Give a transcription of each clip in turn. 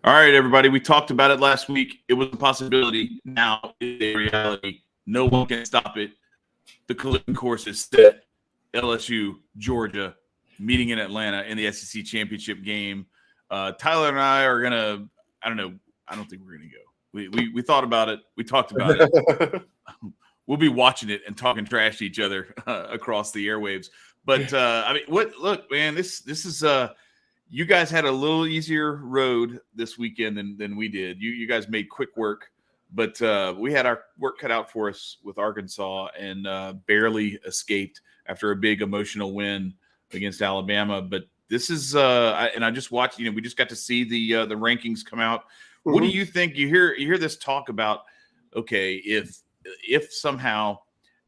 All right, everybody. We talked about it last week. It was a possibility. Now it's a reality. No one can stop it. The collision course is set. LSU, Georgia, meeting in Atlanta in the SEC championship game. Tyler and I are gonna. I don't know. I don't think we're gonna go. We thought about it. We talked about it. We'll be watching it and talking trash to each other across the airwaves. But I mean, what? Look, man, this is you guys had a little easier road this weekend than we did. You guys made quick work, but we had our work cut out for us with Arkansas and barely escaped after a big emotional win against Alabama. But this is and I just watched. We just got to see the rankings come out. Mm-hmm. What do you think? You hear this talk about? Okay, if somehow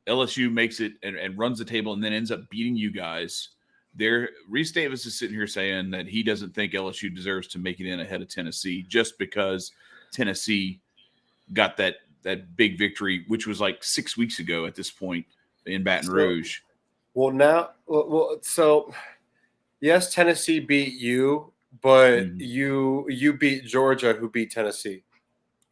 LSU makes it and runs the table and then ends up beating you guys. Reese Davis is sitting here saying that he doesn't think LSU deserves to make it in ahead of Tennessee just because Tennessee got that big victory, which was like 6 weeks ago at this point in Baton Rouge. So yes, Tennessee beat you, but you beat Georgia, who beat Tennessee,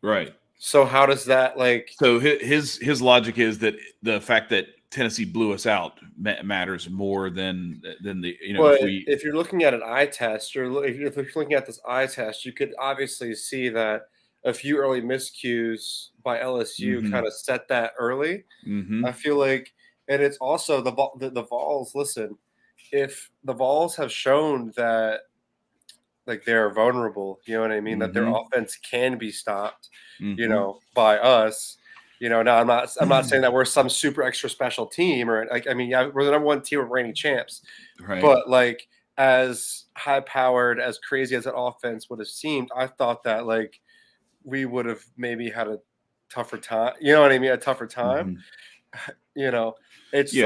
right? So how does that So his logic is that the fact that Tennessee blew us out matters more than the But if you're looking at an eye test, or if you're looking at this eye test, you could obviously see that a few early miscues by LSU kind of set that early. I feel like, and it's also the Vols. Listen, if the Vols have shown that they're vulnerable, you know what I mean, that their offense can be stopped, by us. Now I'm not saying that we're some super extra special team or we're the number one team of reigning champs, right? But as high powered, as crazy as that offense would have seemed, I thought that we would have maybe had a tougher time. You know what I mean? A tougher time. It's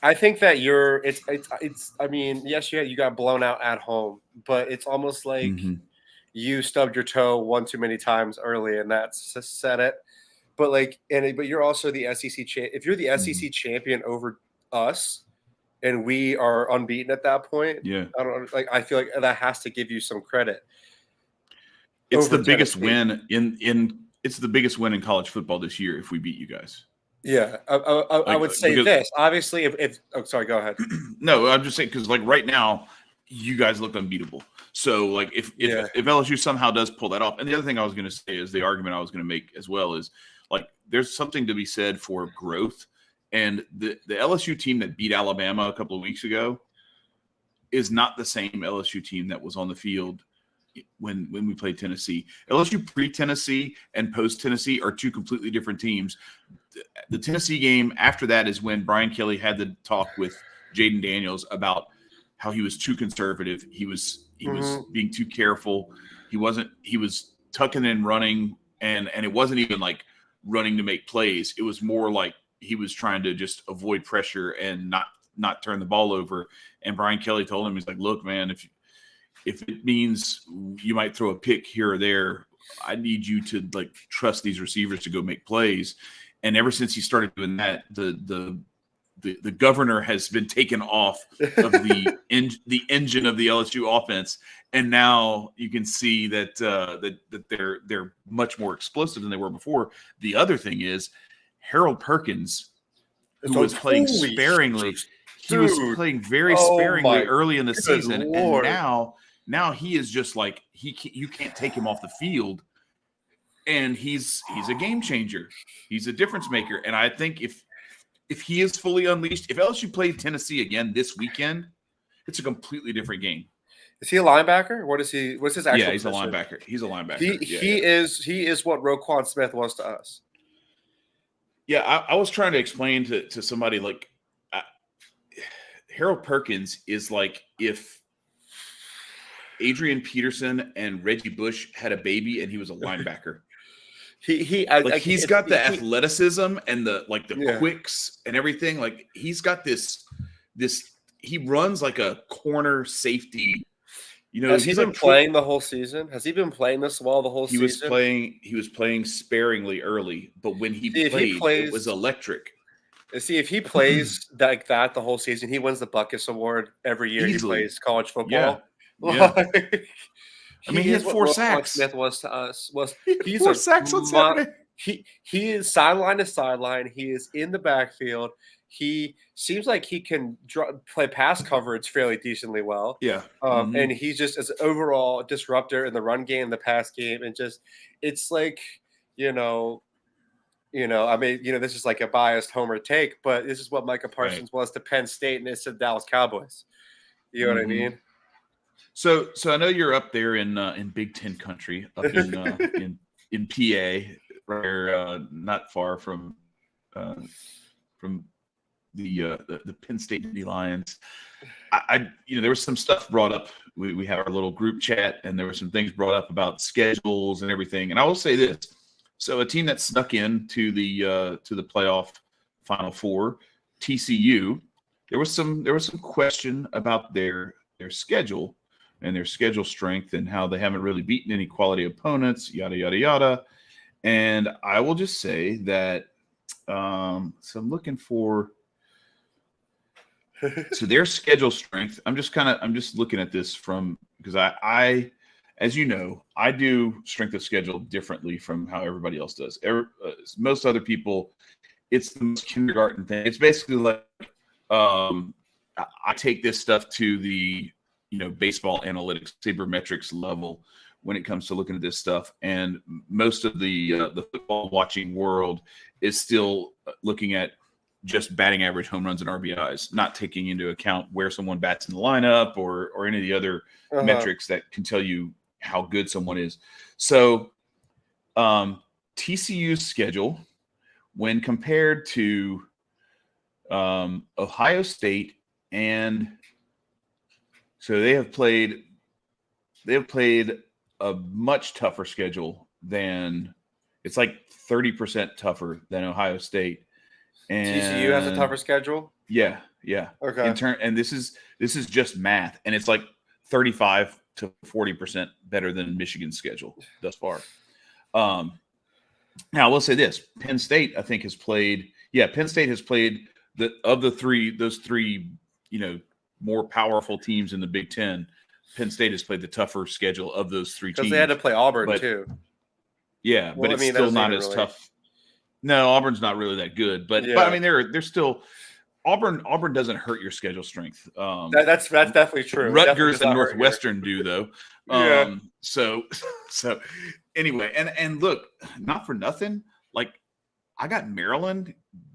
I think that it's. I mean, yes, you got blown out at home, but it's almost like you stubbed your toe one too many times early, and that's set it. But but you're also the SEC champ. If you're the SEC champion over us, and we are unbeaten at that point, I don't I feel like that has to give you some credit. It's the biggest win it's the biggest win in college football this year if we beat you guys. Yeah, I would say this. Obviously, sorry, go ahead. No, I'm just saying because right now, you guys look unbeatable. So if LSU somehow does pull that off, and the other thing I was going to say is the argument I was going to make as well is there's something to be said for growth, and the LSU team that beat Alabama a couple of weeks ago is not the same LSU team that was on the field when we played Tennessee. LSU pre-Tennessee and post-Tennessee are two completely different teams. The Tennessee game after that is when Brian Kelly had the talk with Jaden Daniels about how he was too conservative. He was being too careful. He was tucking and running, and it wasn't even running to make plays. It was more like he was trying to just avoid pressure and not turn the ball over. And Brian Kelly told him, he's like, look, man, if it means you might throw a pick here or there, I need you to trust these receivers to go make plays. And ever since he started doing that, the governor has been taken off of the engine of the LSU offense, and now you can see that they're much more explosive than they were before. The other thing is Harold Perkins, who was playing sparingly. He was playing very sparingly early in the season, Lord. And now he is just you can't take him off the field. And he's a game changer. He's a difference maker. And I think if he is fully unleashed, if LSU played Tennessee again this weekend, it's a completely different game. Is he a linebacker? What's his actual Yeah, he's position? a linebacker. He's a linebacker. He is what Roquan Smith was to us. Yeah, I was trying to explain to somebody Harold Perkins is if Adrian Peterson and Reggie Bush had a baby and he was a linebacker. He's got the athleticism and the quicks and everything. He's got this. He runs like a corner safety. Has he been playing the whole season? Has he been playing this well the whole season? He was playing sparingly early, but when he played, it was electric. See, if he plays like that the whole season, he wins the Buckus Award every year. Easily. He plays college football. Yeah. I mean, he had 4 sacks. Smith was to us. He's 4 sacks on Saturday. He is sideline to sideline. He is in the backfield. He seems like he can play pass coverage fairly decently well. Yeah. And he's just as an overall disruptor in the run game, the pass game, and just it's like, I mean, this is like a biased homer take, but this is what Micah Parsons was to Penn State and it's to Dallas Cowboys. You know what I mean? So I know you're up there in Big Ten country, up in PA, right, not far from the Penn State Indy Lions. There was some stuff brought up. We have our little group chat, and there were some things brought up about schedules and everything. And I will say this: so a team that snuck in to the playoff Final Four, TCU, there was some question about their schedule and their schedule strength and how they haven't really beaten any quality opponents, yada yada yada. And I will just say that. So I'm looking for. So their schedule strength, I'm just looking at this because I, as you know, I do strength of schedule differently from how everybody else does. Most other people, it's the most kindergarten thing. It's basically like I take this stuff to the baseball analytics, sabermetrics level when it comes to looking at this stuff. And most of the football watching world is still looking at just batting average, home runs, and RBIs, not taking into account where someone bats in the lineup or any of the other metrics that can tell you how good someone is. So TCU's schedule, when compared to Ohio State, and so they have played a much tougher schedule than it's like 30% tougher than Ohio State. And TCU has a tougher schedule. Yeah. Okay. And this is just math, and it's like 35 to 40% better than Michigan's schedule thus far. Now I will say this: Penn State, I think, has played. Yeah, Penn State has played those three, more powerful teams in the Big Ten. Penn State has played the tougher schedule of those 3 teams because they had to play Auburn too. Yeah, but it's still not as tough. No, Auburn's not really that good, but I mean they're still Auburn doesn't hurt your schedule strength. That's definitely true. Rutgers and Northwestern do though. So anyway, and look, not for nothing, like I got Maryland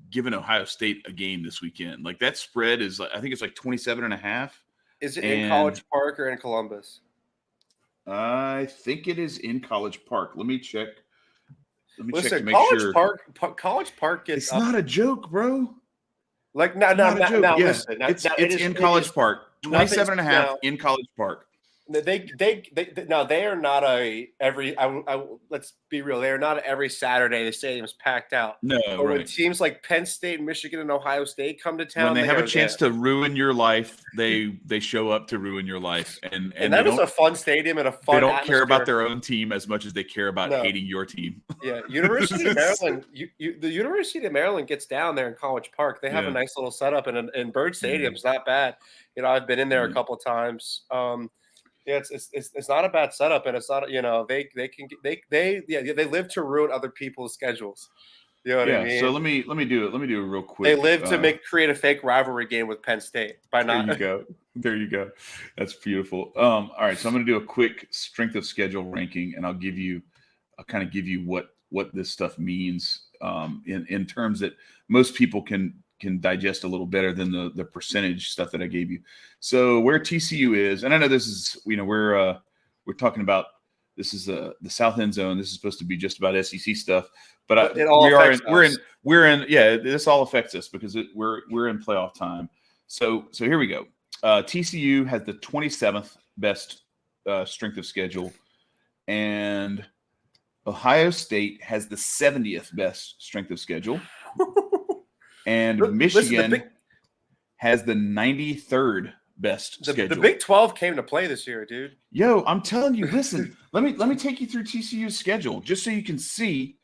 giving Ohio State a game this weekend. Like that spread is, I think it's like 27.5. Is it in College Park or in Columbus? I think it is in College Park. Let me check. Listen, check to make College sure. College Park gets. It's not a joke, bro. Like now, listen. It's in College Park. 27.5 in College Park. They are not every. Let's be real. They are not every Saturday. The stadium's packed out. No, but when teams like Penn State, Michigan, and Ohio State come to town, when they have a chance to ruin your life, they show up to ruin your life, and that is a fun stadium and a fun. They don't care about their own team as much as they care about hating your team. Yeah, University of Maryland. The University of Maryland gets down there in College Park. They have a nice little setup, and Bird Stadium's not bad. I've been in there a couple of times. Yeah, it's not a bad setup, and it's not they live to ruin other people's schedules. You know what I mean? So let me do it real quick. They live to create a fake rivalry game with Penn State by not. There you go. That's beautiful. All right, so I'm going to do a quick strength of schedule ranking, and I'll kind of give you what this stuff means in terms that most people can digest a little better than the percentage stuff that I gave you. So where TCU is, and I know this is, we're talking about, this is the South End Zone. This is supposed to be just about SEC stuff, but we're in. This all affects us because we're in playoff time. So here we go. TCU has the 27th best strength of schedule, and Ohio State has the 70th best strength of schedule. And Michigan has the 93rd best schedule. The Big 12 came to play this year, dude. Yo, I'm telling you, listen, let me take you through TCU's schedule just so you can see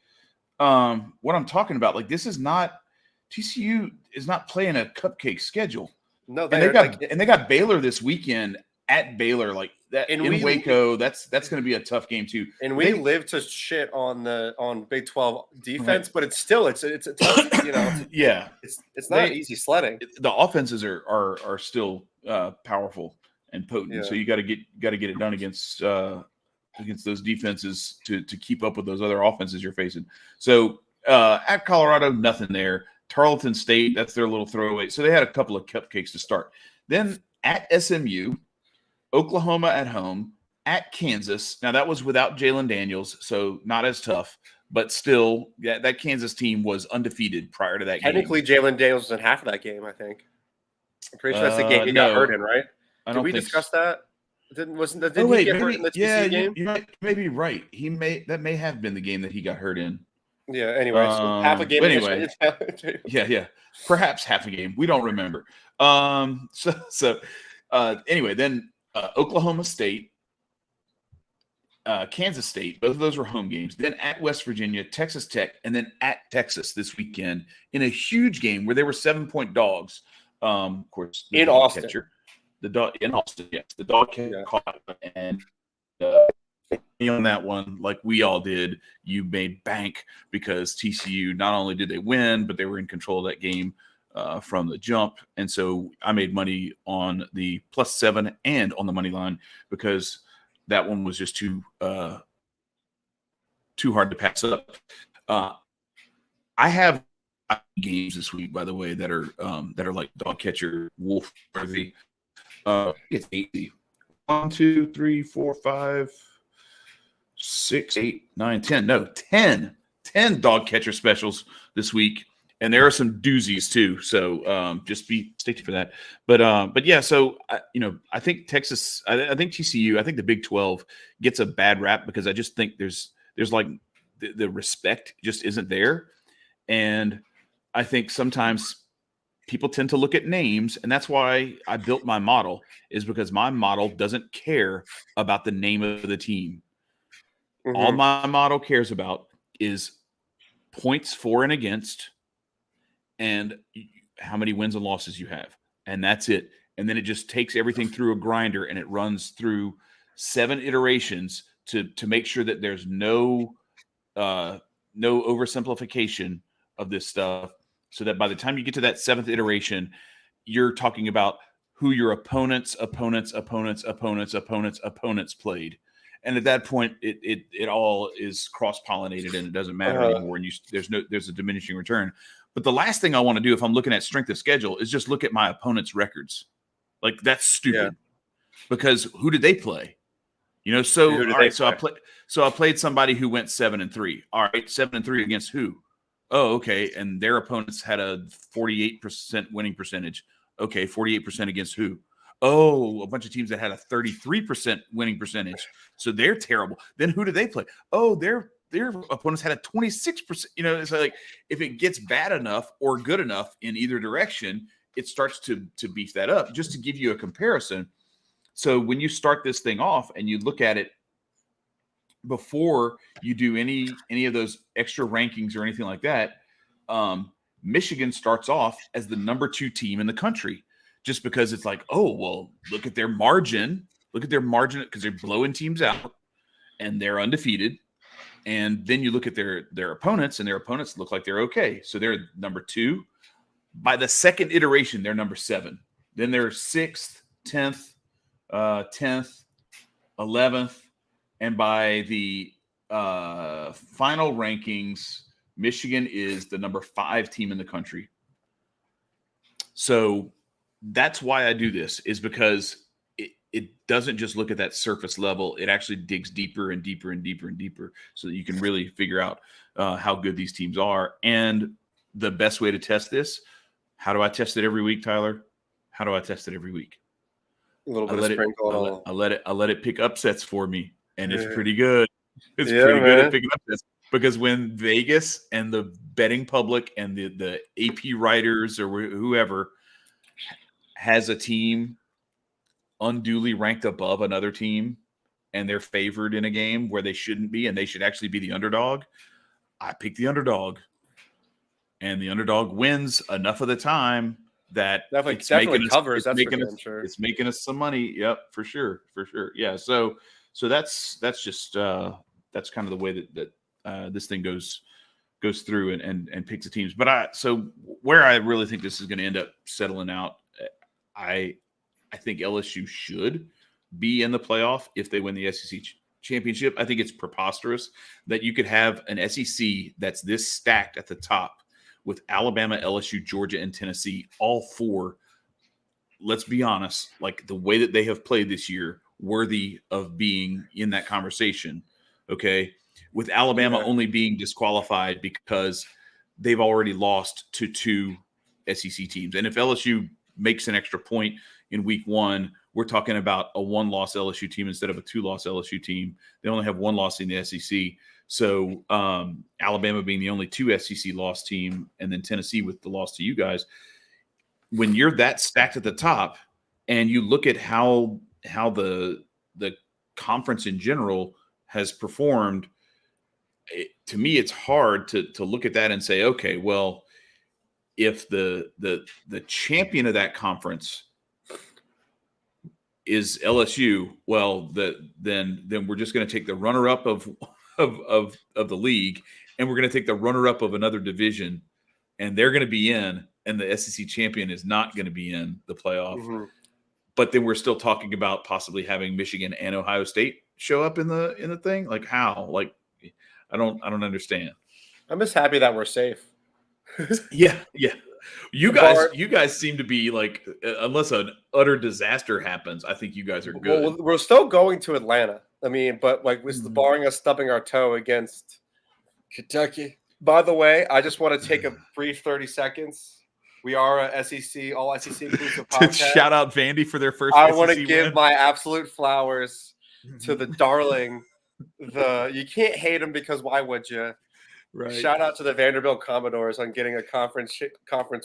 what I'm talking about. Like, TCU is not playing a cupcake schedule. No, they got Baylor this weekend at Baylor, like that in Waco, that's going to be a tough game too. And we live to shit on Big 12 defense, but it's still it's a tough, it's not easy sledding. The offenses are still powerful and potent, so you got to get it done against those defenses to keep up with those other offenses you're facing. So at Colorado, nothing there. Tarleton State, that's their little throwaway. So they had a couple of cupcakes to start. Then at SMU, Oklahoma at home, at Kansas. Now that was without Jalen Daniels, so not as tough, but still, that Kansas team was undefeated prior to that game. Technically, Jalen Daniels was in half of that game, I think. I'm pretty sure that's the game he got hurt in, right? Did we discuss that? Didn't he get hurt in the TCU game? You may be right. That may have been the game that he got hurt in. Yeah. Anyway, so half a game. Anyway, yeah. Perhaps half a game. We don't remember. Anyway, then Oklahoma State, Kansas State. Both of those were home games. Then at West Virginia, Texas Tech, and then at Texas this weekend in a huge game where they were 7-point dogs. Of course, in Austin. The dog in Austin, yes. The dog caught and on that one, like we all did, you made bank because TCU, not only did they win, but they were in control of that game from the jump. And so I made money on the +7 and on the money line because that one was just too hard to pass up. I have games this week, by the way, that are like dog catcher wolf worthy. It's 80. 1, 2, 3, 4, 5, 6, 8, 9, 10. No, 10 dog catcher specials this week, and there are some doozies too. So just be sticky for that. But yeah. So I think Texas. I think TCU. I think the Big 12 gets a bad rap because I just think there's like the respect just isn't there, and I think sometimes people tend to look at names, and that's why I built my model, is because my model doesn't care about the name of the team. Mm-hmm. All my model cares about is points for and against and how many wins and losses you have. And that's it. And then it just takes everything through a grinder and it runs through 7 iterations to make sure that there's no oversimplification of this stuff, so that by the time you get to that 7th iteration, you're talking about who your opponents played. And at that point, it all is cross-pollinated and it doesn't matter anymore. And there's a diminishing return. But the last thing I want to do if I'm looking at strength of schedule is just look at my opponent's records. Like, that's stupid. Because who did they play? So I played somebody who went 7-3. All right, 7-3 against who? Oh, okay. And their opponents had a 48% winning percentage. Okay, 48% against who? Oh, a bunch of teams that had a 33% winning percentage. So they're terrible. Then who did they play? Oh, their opponents had a 26%. It's like if it gets bad enough or good enough in either direction, it starts to beef that up. Just to give you a comparison. So when you start this thing off and you look at it before you do any of those extra rankings or anything like that, Michigan starts off as the number 2 team in the country, just because it's like, oh, well, look at their margin because they're blowing teams out and they're undefeated. And then you look at their opponents, and their opponents look like they're okay. So they're number 2. By the 2nd iteration, they're number 7. Then they're 6th, 10th, 10th, 11th. And by the final rankings, Michigan is the number 5 team in the country. So that's why I do this, is because it doesn't just look at that surface level. It actually digs deeper and deeper and deeper and deeper so that you can really figure out how good these teams are. And the best way to test this, how do I test it every week, Tyler? How do I test it every week? A little bit of sprinkle. I let it pick upsets for me. And it's pretty good. It's pretty good at picking up this, because when Vegas and the betting public and the AP writers or whoever has a team unduly ranked above another team and they're favored in a game where they shouldn't be and they should actually be the underdog, I pick the underdog. And the underdog wins enough of the time that definitely covers. That's for damn sure. It's making us some money. Yep, for sure. Yeah. So that's just that's kind of the way that this thing goes through and picks the teams. But so where I really think this is going to end up settling out, I think LSU should be in the playoff if they win the SEC championship. I think it's preposterous that you could have an SEC that's this stacked at the top with Alabama, LSU, Georgia, and Tennessee, all four, let's be honest, like the way that they have played this year, worthy of being in that conversation. Okay. With Alabama only being disqualified because they've already lost to 2 SEC teams. And if LSU makes an extra point in week 1, we're talking about a 1-loss LSU team instead of a 2-loss LSU team. They only have 1 loss in the SEC. So Alabama being the only 2 SEC loss team, and then Tennessee with the loss to you guys. When you're that stacked at the top, and you look at how the conference in general has performed, to me, it's hard to look at that and say, okay, well, if the champion of that conference is LSU, well, then we're just going to take the runner-up of the league, and we're going to take the runner-up of another division, and they're going to be in, and the SEC champion is not going to be in the playoff. Mm-hmm. But then we're still talking about possibly having Michigan and Ohio State show up in the thing. Like how? Like I don't understand. I'm just happy that we're safe. Yeah. You guys seem to be like, unless an utter disaster happens, I think you guys are good. Well, we're still going to Atlanta. I mean, but like, barring us stubbing our toe against Kentucky. By the way, I just want to take a brief 30 seconds. We are a SEC, all SEC inclusive podcast. Shout out Vandy for their first. I want to give my absolute flowers to the darling. You can't hate them because why would you? Right. Shout out to the Vanderbilt Commodores on getting a conference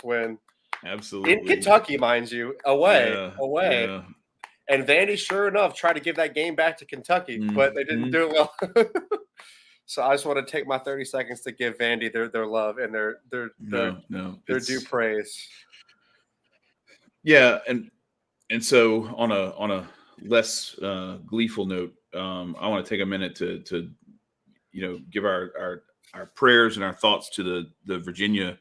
win. Absolutely. In Kentucky, mind you, away. Yeah. And Vandy, sure enough, tried to give that game back to Kentucky, but they didn't do it well. So I just want to take my 30 seconds to give Vandy their love and their due praise. Yeah, and so on a less gleeful note, I want to take a minute to give our prayers and our thoughts to the Virginia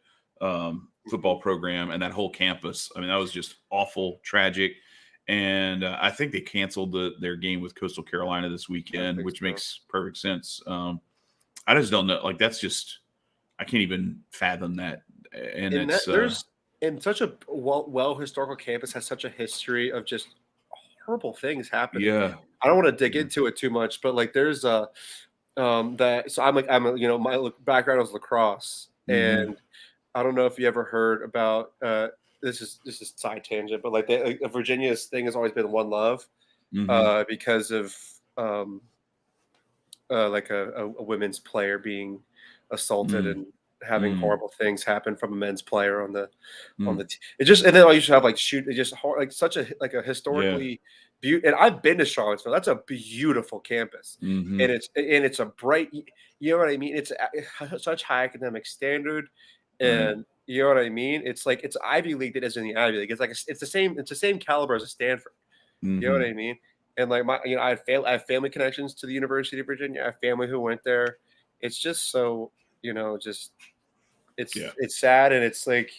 football program and that whole campus. I mean, that was just awful, tragic. And I think they canceled their game with Coastal Carolina this weekend, which makes perfect sense. I just don't know. Like, that's just – I can't even fathom that. And such a well historical campus has such a history of just horrible things happening. Yeah. I don't want to dig into it too much, but, like, there's my background was lacrosse. And I don't know if you ever heard about this is side tangent, but like Virginia's thing has always been one love because of like a women's player being assaulted and having horrible things happen from a men's player on the it just, and then I used to have like such a historically beautiful, and I've been to Charlottesville. That's a beautiful campus, and it's a bright, you know what I mean? It's such high academic standard, and you know what I mean? It's like it's Ivy League that is in the Ivy League. It's like it's the same caliber as a Stanford. You know what I mean? And like I have family connections to the University of Virginia. I have family who went there. It's just so it's sad, and it's like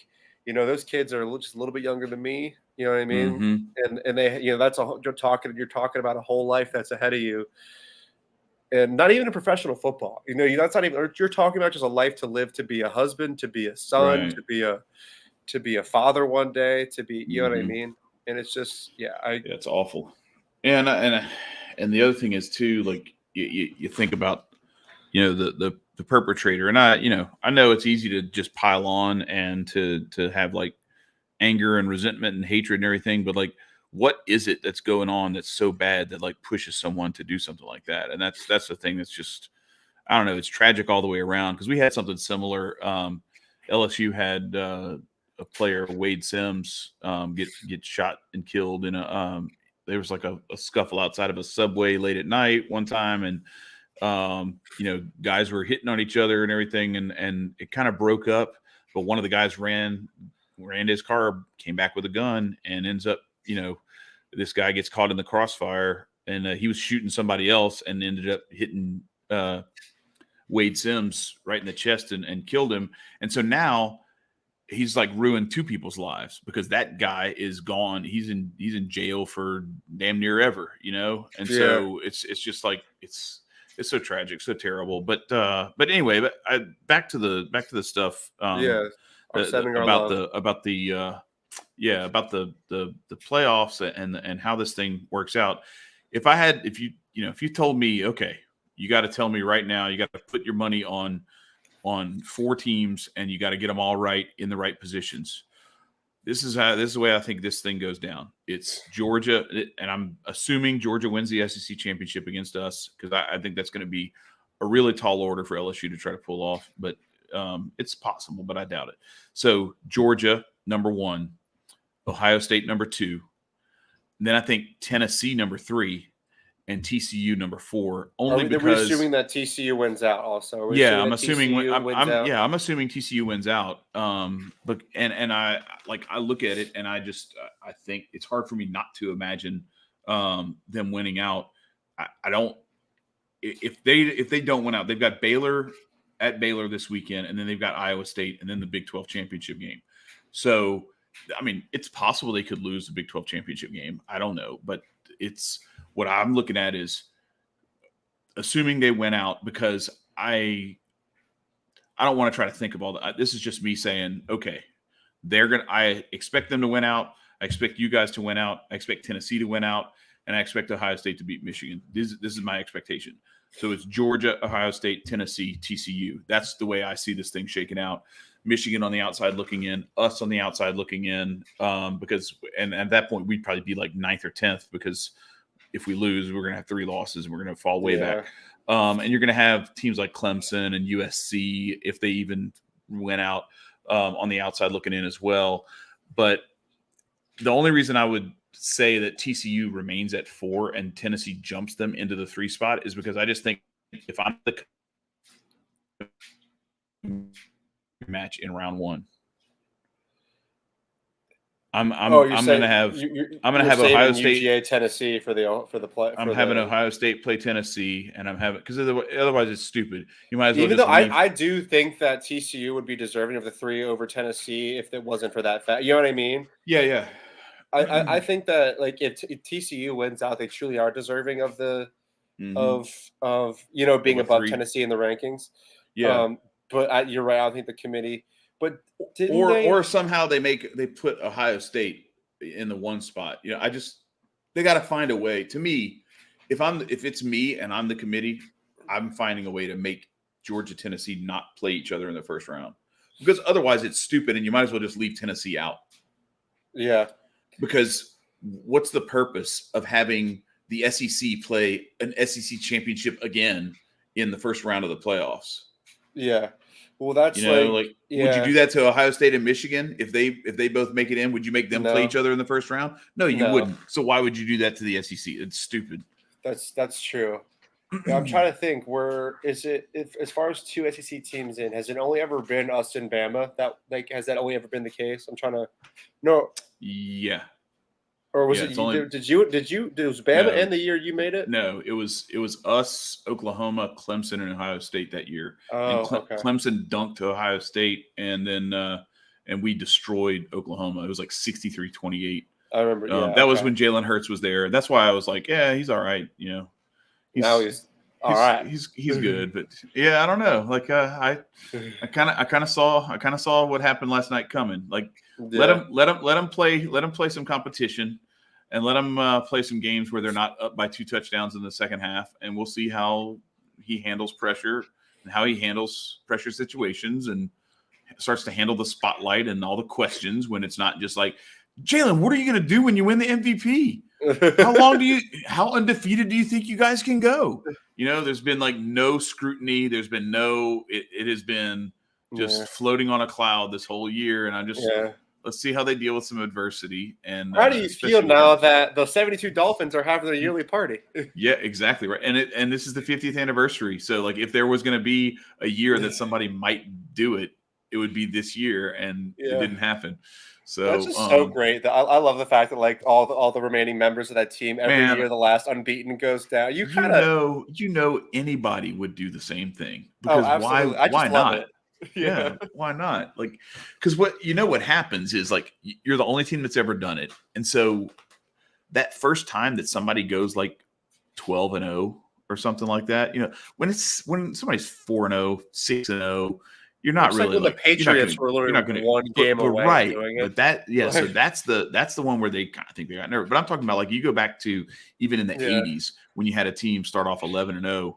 those kids are just a little bit younger than me. You know what I mean? And they that's you're talking about a whole life that's ahead of you. And not even in professional football, that's not even. You're talking about just a life to live, to be a husband, to be a son, to be a father one day, to be, you know what I mean. And it's just, it's awful. And the other thing is too, like you think about, the perpetrator, and I know it's easy to just pile on and to have like anger and resentment and hatred and everything, but like, what is it that's going on that's so bad that like pushes someone to do something like that? And that's the thing that's just, I don't know, it's tragic all the way around, because we had something similar. LSU had a player, Wade Sims, get shot and killed in there was like a scuffle outside of a Subway late at night one time, and guys were hitting on each other and everything, and it kind of broke up, but one of the guys ran ran to his car, came back with a gun, and ends up, this guy gets caught in the crossfire, and he was shooting somebody else and ended up hitting Wade Sims right in the chest and killed him. And so now he's like ruined two people's lives because that guy is gone. He's in jail for damn near ever, And so it's just like it's so tragic, so terrible. But anyway, back to the stuff. About the playoffs and how this thing works out. If you told me, okay, you got to tell me right now, you got to put your money on 4 teams and you got to get them all right in the right positions. This is the way I think this thing goes down. It's Georgia, and I'm assuming Georgia wins the SEC championship against us because I think that's going to be a really tall order for LSU to try to pull off. But it's possible, but I doubt it. So Georgia, number 1, Ohio State, number 2. And then I think Tennessee, number 3, and TCU, number 4. Only because we're assuming that TCU wins out. Also, I'm assuming TCU wins out. But I look at it and I think it's hard for me not to imagine them winning out. I don't. If they don't win out, they've got Baylor at Baylor this weekend, and then they've got Iowa State, and then the Big 12 championship game. So, I mean, it's possible they could lose the Big 12 championship game. I don't know, but it's what I'm looking at is assuming they went out, because I don't want to try to think of all that. This is just me saying, okay, I expect them to win out. I expect you guys to win out. I expect Tennessee to win out, and I expect Ohio State to beat Michigan. This is my expectation. So it's Georgia, Ohio State, Tennessee, TCU. That's the way I see this thing shaking out. Michigan on the outside looking in, us on the outside looking in, because at that point we'd probably be like 9th or 10th, because if we lose, we're going to have 3 losses and we're going to fall way back. And you're going to have teams like Clemson and USC, if they even went out, on the outside looking in as well. But the only reason I would say that TCU remains at 4 and Tennessee jumps them into the 3 spot is because I just think if I'm the match in round 1, I'm going to have Ohio State, UGA, Tennessee for the play. I'm having Ohio State play Tennessee, and I'm having, because otherwise it's stupid. You might as well. Even though I do think that TCU would be deserving of the 3 over Tennessee if it wasn't for that fact. You know what I mean? Yeah. I think that, like, if TCU wins out, they truly are deserving of the of being above 3. Tennessee in the rankings. Yeah, but you're right. I think the committee, but or somehow they put Ohio State in the 1 spot. They got to find a way. To me, if it's me and I'm the committee, I'm finding a way to make Georgia, Tennessee not play each other in the first round, because otherwise it's stupid, and you might as well just leave Tennessee out. Yeah. Because what's the purpose of having the SEC play an SEC championship again in the first round of the playoffs? Yeah. Well, that's would you do that to Ohio State and Michigan if they both make it in? Would you make them play each other in the first round? No, you wouldn't. So why would you do that to the SEC? It's stupid. That's true. Yeah, I'm trying to think. As far as 2 SEC teams in, has it only ever been us and Bama? Has that only ever been the case? I'm trying to. No. Yeah. Or was it? Did was Bama end the year you made it? No, it was us, Oklahoma, Clemson, and Ohio State that year. Oh, and Clemson dunked to Ohio State, and then and we destroyed Oklahoma. It was like 63-28. I remember. That was when Jalen Hurts was there. That's why I was like, yeah, he's all right. Now he's all right. He's good, but yeah, I don't know. Like I kind of saw what happened last night coming. Like let him play some competition, and let him play some games where they're not up by 2 touchdowns in the second half, and we'll see how he handles pressure and how he handles pressure situations, and starts to handle the spotlight and all the questions when it's not just like, Jalen, what are you going to do when you win the MVP? How undefeated do you think you guys can go? There's been like no scrutiny. There's been it has been just floating on a cloud this whole year. And let's see how they deal with some adversity. And how do you feel now that the 72 Dolphins are having their yearly party? Yeah, exactly. Right. And this is the 50th anniversary. So like, if there was going to be a year that somebody might do it, it would be this year, and it didn't happen. So that's just so great. I love the fact that like all the remaining members of that team every year the last unbeaten goes down. You know anybody would do the same thing, oh, because absolutely. I just why love not? it. Yeah, why not? Like, because what happens is, like, you're the only team that's ever done it, and so that first time that somebody goes like 12-0 or something like that, when somebody's 4-0, 6-0, you're not it's really like when the Patriots were literally one game away right. doing it. But so that's the one where they kind of think they got nervous. But I'm talking about, like, you go back to even in the 80s when you had a team start off 11-0.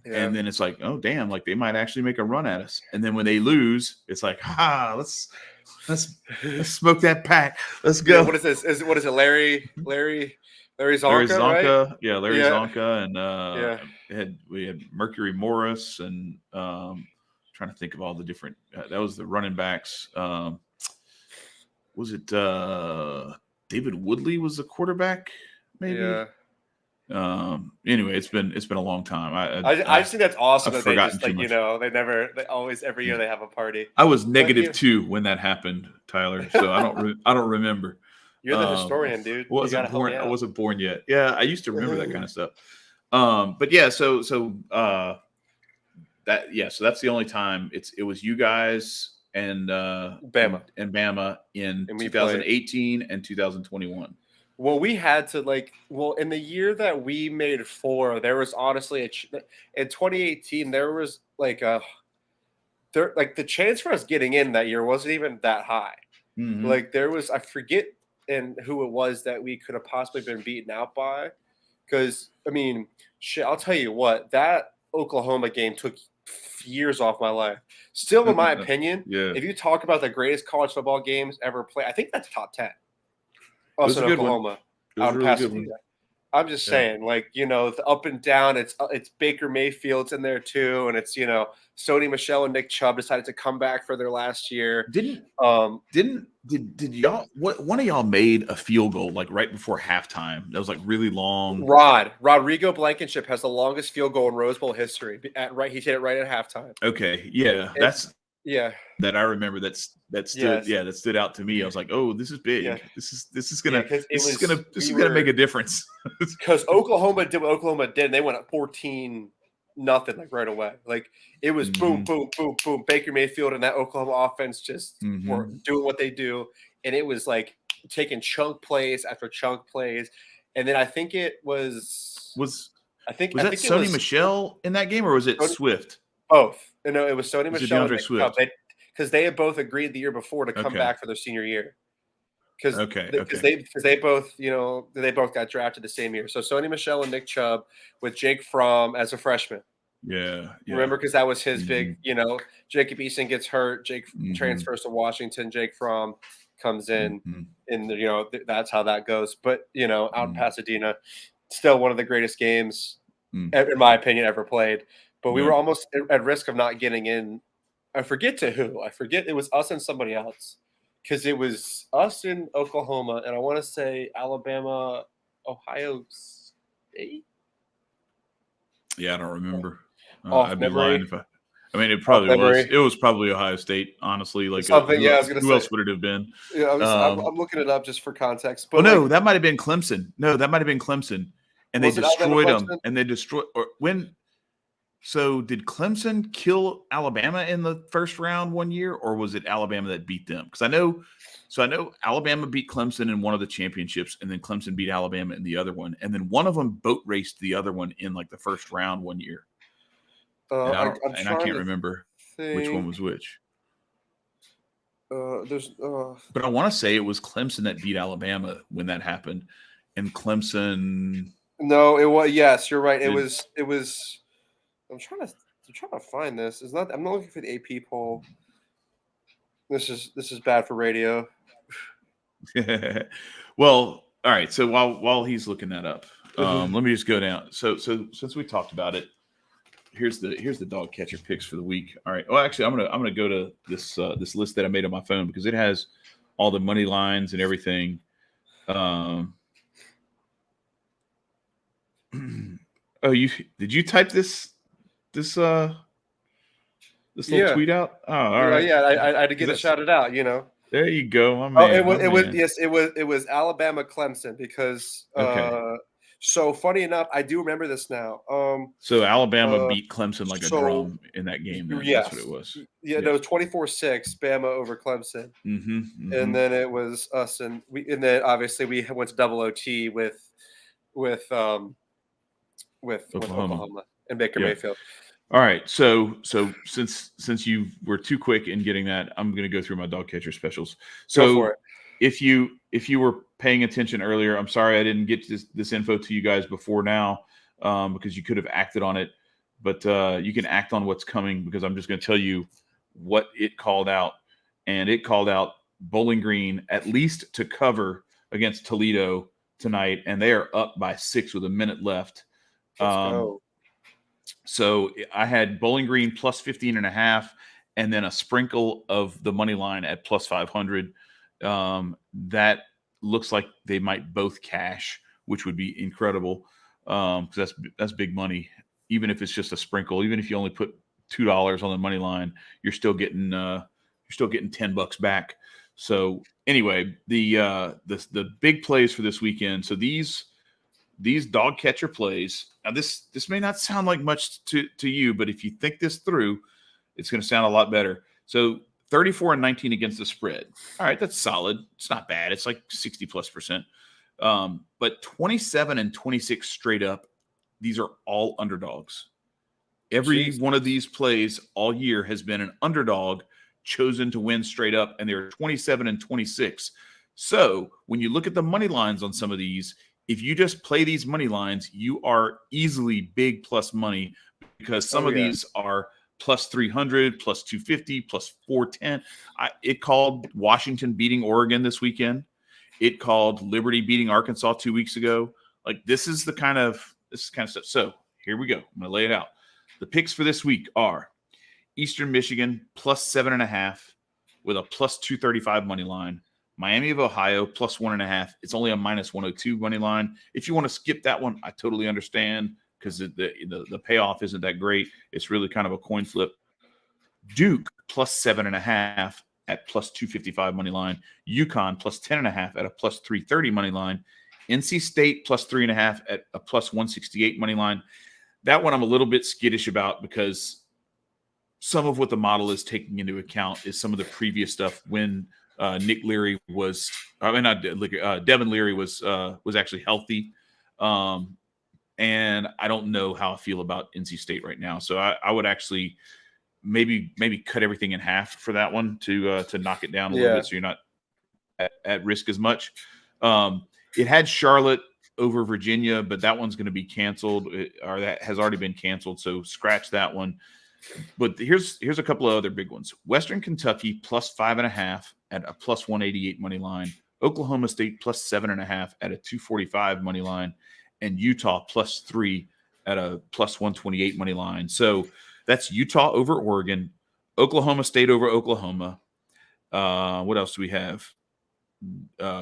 And then it's like, oh damn, like they might actually make a run at us. And then when they lose, it's like, let's smoke that pack. Let's go. What is this? What is it? Larry Zonka, Zonka, right? Yeah, Larry Zonka, and we had Mercury Morris, and trying to think of all the different. That was the running backs. Was it David Woodley was the quarterback? Maybe. Yeah. Anyway, it's been a long time. I just think that's awesome that they just, like, they always every year they have a party. I was -2 when that happened, Tyler. So I don't remember. You're the historian, dude. I wasn't born yet. Yeah, I used to remember that kind of stuff. But yeah, so that's the only time it was you guys and Bama in 2018 and 2021. Well, we had to in the year that we made 4, there was honestly in 2018 there was the chance for us getting in that year wasn't even that high. Mm-hmm. Like there was, I forget who it was that we could have possibly been beaten out by, because I mean, shit, I'll tell you what, that Oklahoma game took years off my life. Still, in my opinion, if you talk about the greatest college football games ever played, I think that's top 10. Also in Oklahoma, out in Pasadena. I'm just saying, the up and down. It's Baker Mayfield's in there too, and it's Sony Michel and Nick Chubb decided to come back for their last year. Did y'all? One of y'all made a field goal like right before halftime? That was like really long. Rodrigo Blankenship has the longest field goal in Rose Bowl history. He hit it right at halftime. Okay, that I remember. That stood out to me. I was like, oh, this is big. Yeah. This is gonna make a difference. Because Oklahoma did what Oklahoma did, and they went up 14-0 right away. Like it was boom, boom, boom, boom. Baker Mayfield and that Oklahoma offense just were doing what they do, and it was like taking chunk plays after chunk plays. And then I think it was Sony Michel in that game, or was it Swift? Both. No, it was Sony Michel and Swift. Because they had both agreed the year before to come back for their senior year. Because they both got drafted the same year. So Sony Michel and Nick Chubb with Jake Fromm as a freshman. Yeah. Remember, because that was his big. Jacob Eason gets hurt. Jake transfers to Washington. Jake Fromm comes in, and that's how that goes. But out in Pasadena, still one of the greatest games, in my opinion, ever played. But we were almost at risk of not getting in. I forget to who. I forget. It was us and somebody else. Because it was us in Oklahoma, and I want to say Alabama, Ohio State. Yeah, I don't remember. I'd be lying if it probably was. It was probably Ohio State, honestly. Like something. I was going to say. Who else would it have been? Yeah, I'm looking it up just for context. But that might have been Clemson. And they destroyed them. And they destroyed. So did Clemson kill Alabama in the first round one year, or was it Alabama that beat them? Because I know Alabama beat Clemson in one of the championships, and then Clemson beat Alabama in the other one, and then one of them boat raced the other one in like the first round one year. I can't remember which one was which. But I want to say it was Clemson that beat Alabama when that happened, and Clemson. No, it was. Yes, you're right. It was. I'm trying to find this. I'm not looking for the AP poll. This is bad for radio. Well, all right. So while he's looking that up, let me just go down. So since we talked about it, here's the dog catcher picks for the week. All right. Well, actually, I'm gonna go to this list that I made on my phone because it has all the money lines and everything. Did you type this? this little tweet out? Oh, all right. Yeah, I had to get it shouted out. There you go, my Oh, man. it was Alabama Clemson because so funny enough, I do remember this now. So Alabama beat Clemson like a drum in that game. Then. Yes. That's what it was. Yeah, no, it was 24-6 Bama over Clemson. And then it was us and then obviously we went to double OT with Oklahoma and Baker Mayfield. All right, so since you were too quick in getting that, I'm going to go through my dog catcher specials. So go for it. If you were paying attention earlier, I'm sorry I didn't get this info to you guys before now because you could have acted on it, but you can act on what's coming because I'm just going to tell you what it called out, and it called out Bowling Green at least to cover against Toledo tonight, and they are up by 6 with a minute left. Let's go. So I had Bowling Green plus 15.5, and then a sprinkle of the money line at plus 500. That looks like they might both cash, which would be incredible. Because that's big money. Even if it's just a sprinkle, even if you only put $2 on the money line, you're still getting $10 back. So anyway, the big plays for this weekend. So these dog catcher plays. Now this may not sound like much to you, but if you think this through, it's going to sound a lot better. So 34-19 against the spread. All right, that's solid. It's not bad. It's like 60+%. But 27-26 straight up. These are all underdogs. Every one of these plays all year has been an underdog chosen to win straight up, and they're 27-26. So when you look at the money lines on some of these, if you just play these money lines, you are easily big plus money because some of these are plus 300, plus 250, plus 410. It called Washington beating Oregon this weekend. It called Liberty beating Arkansas 2 weeks ago. Like this is kind of stuff. So here we go. I'm going to lay it out. The picks for this week are Eastern Michigan plus 7.5 with a plus 235 money line. Miami of Ohio plus 1.5. It's only a minus 102 money line. If you want to skip that one, I totally understand because the payoff isn't that great. It's really kind of a coin flip. Duke plus 7.5 at plus 255 money line. UConn plus 10.5 at a plus 330 money line. NC State plus 3.5 at a plus 168 money line. That one I'm a little bit skittish about because some of what the model is taking into account is some of the previous stuff when Devin Leary was actually healthy. And I don't know how I feel about NC State right now. So I would actually maybe cut everything in half for that one to knock it down a little bit so you're not at risk as much. It had Charlotte over Virginia, but that one's going to be canceled or that has already been canceled. So scratch that one. But here's a couple of other big ones. Western Kentucky plus 5.5 at a plus 188 money line. Oklahoma State plus 7.5 at a 245 money line. And Utah plus 3 at a plus 128 money line. So that's Utah over Oregon, Oklahoma State over Oklahoma. What else do we have?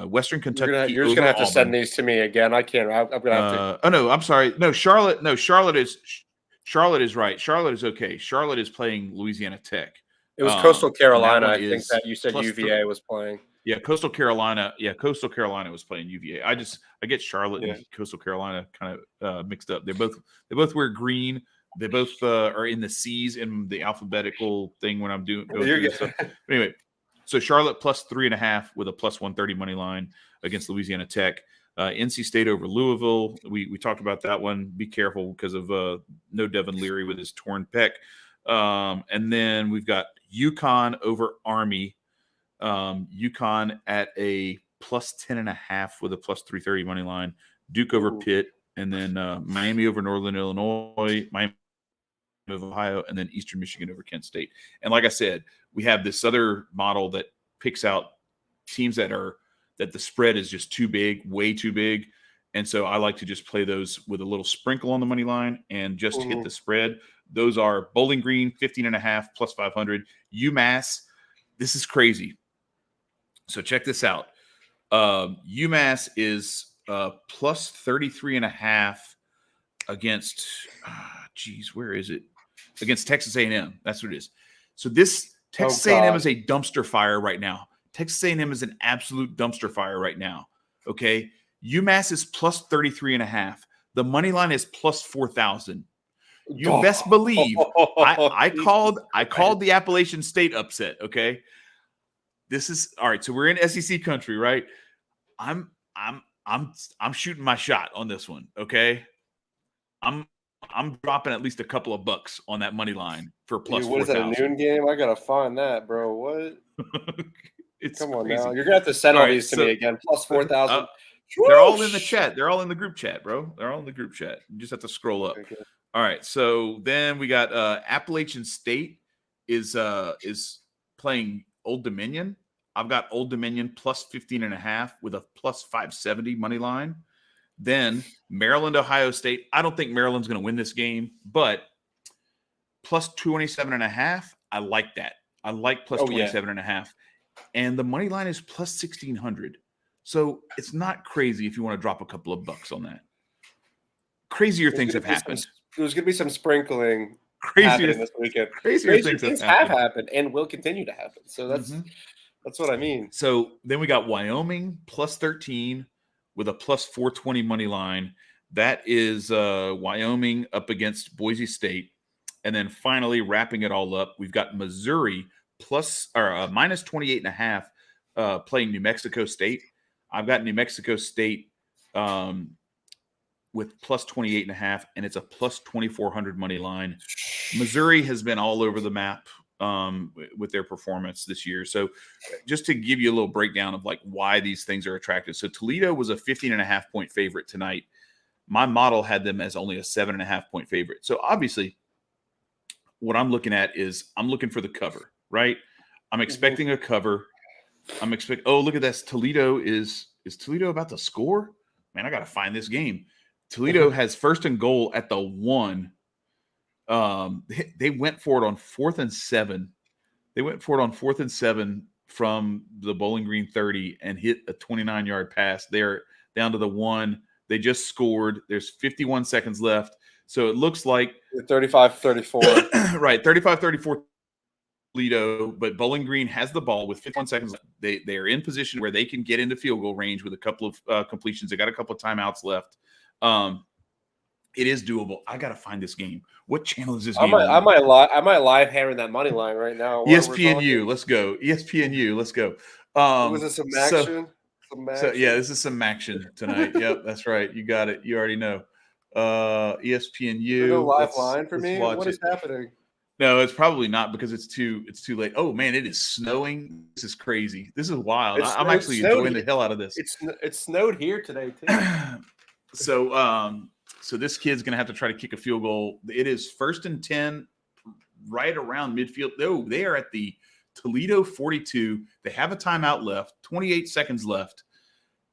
Western Kentucky. You're just gonna have to send these to me again. I can't. I'm gonna have to. Oh no, I'm sorry. No, Charlotte is right. Charlotte is okay. Charlotte is playing Louisiana Tech. It was Coastal Carolina. I think that you said UVA was playing. Yeah, Coastal Carolina. Yeah, Coastal Carolina was playing UVA. I get Charlotte and Coastal Carolina kind of mixed up. They both wear green. They both are in the C's in the alphabetical thing when I'm going through this stuff. Anyway, so Charlotte plus 3.5 with a plus 130 money line against Louisiana Tech. NC State over Louisville. We talked about that one. Be careful because of no Devin Leary with his torn pec. And then we've got UConn over Army. UConn at a plus 10.5 with a plus 330 money line. Duke over Pitt. And then Miami over Northern Illinois. Miami over Ohio. And then Eastern Michigan over Kent State. And like I said, we have this other model that picks out teams that the spread is just too big, way too big. And so I like to just play those with a little sprinkle on the money line and just hit the spread. Those are Bowling Green, 15.5 plus 500. UMass, this is crazy. So check this out. UMass is plus 33.5 against, where is it? Against Texas A&M. That's what it is. So this Texas A&M is a dumpster fire right now. Texas A&M is an absolute dumpster fire right now. Okay. UMass is plus 33.5. The money line is plus 4,000. You best believe I called the Appalachian State upset. Okay. This is all right. So we're in SEC country, right? I'm shooting my shot on this one. Okay. I'm dropping at least a couple of bucks on that money line for plus 4,000. What is that, a noon game? I gotta find that, bro. What? Come on crazy. now. You're gonna have to send all these to me again. Plus 4,000. They're all in the chat. They're all in the group chat, bro. They're all in the group chat. You just have to scroll up. Okay. All right. So then we got Appalachian State is playing Old Dominion. I've got Old Dominion plus 15.5 with a plus 570 money line. Then Maryland, Ohio State. I don't think Maryland's going to win this game, but plus 27.5. I like that. I like plus 27.5. And the money line is plus 1,600. So it's not crazy if you want to drop a couple of bucks on that. Crazier things have happened. There's going to be some sprinkling happening this weekend. Crazier things have happened and will continue to happen. So that's what I mean. So then we got Wyoming plus 13 with a plus 420 money line. That is Wyoming up against Boise State. And then finally wrapping it all up, we've got Missouri minus 28.5 playing New Mexico State. I've got New Mexico State with plus 28.5, and it's a plus 2,400 money line. Missouri has been all over the map with their performance this year. So just to give you a little breakdown of like why these things are attractive. So Toledo was a 15.5 point favorite tonight. My model had them as only a 7.5 point favorite. So obviously what I'm looking at is I'm looking for the cover, right? I'm expecting a cover. Oh, look at this. Toledo is Toledo about to score? Man, I got to find this game. Toledo has first and goal at the 1. They went for it on 4th and 7. They went for it on 4th and 7 from the Bowling Green 30 and hit a 29-yard pass. They're down to the 1. They just scored. There's 51 seconds left. So it looks like 35-34. Right, 35-34 Toledo, but Bowling Green has the ball with 51 seconds left. They are in position where they can get into field goal range with a couple of completions. They got a couple of timeouts left. It is doable. I got to find this game. What channel is this game? I might live hammering that money line right now. ESPNU, let's go. ESPNU, let's go. Was this some action? So yeah, this is some action tonight. Yep, that's right. You got it. You already know. ESPNU. No live line for me. What is happening? No, it's probably not because it's too late. Oh man, it is snowing. This is crazy. This is wild. I'm actually enjoying the hell out of this. It snowed here today too. So this kid's gonna have to try to kick a field goal. It is 1st and 10, right around midfield. Oh, they are at the Toledo 42. They have a timeout left. 28 seconds left.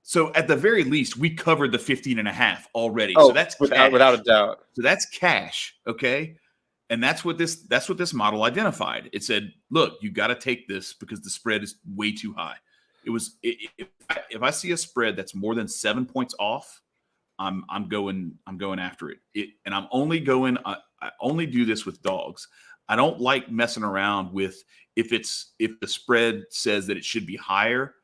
So at the very least, we covered the 15.5 already. Oh, so that's without a doubt. So that's cash. Okay. And that's what this model identified. It said, look, you got to take this because the spread is way too high. If I see a spread that's more than 7 points off, I'm going after it. And I'm only going. I only do this with dogs. I don't like messing around with if the spread says that it should be higher.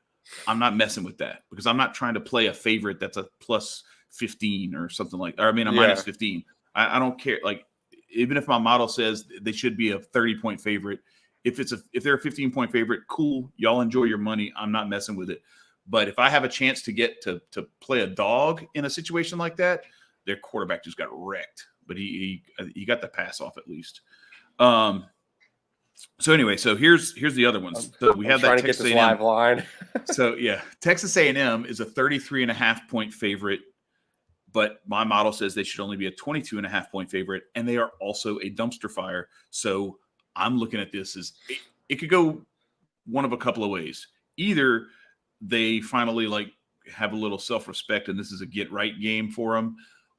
I'm not messing with that because I'm not trying to play a favorite that's a plus 15 or something like. Or I mean a minus 15. I don't care. Like even if my model says they should be a 30-point favorite, if they're a 15-point favorite, cool. Y'all enjoy your money. I'm not messing with it. But if I have a chance to get to play a dog in a situation like that, their quarterback just got wrecked. But he got the pass off at least. So anyway, so here's the other ones. So we have that Texas A&M live line. So yeah, Texas A&M is a 33.5 point favorite, but my model says they should only be a 22.5 point favorite, and they are also a dumpster fire. So I'm looking at this as it could go one of a couple of ways. Either they finally like have a little self-respect and this is a get right game for them,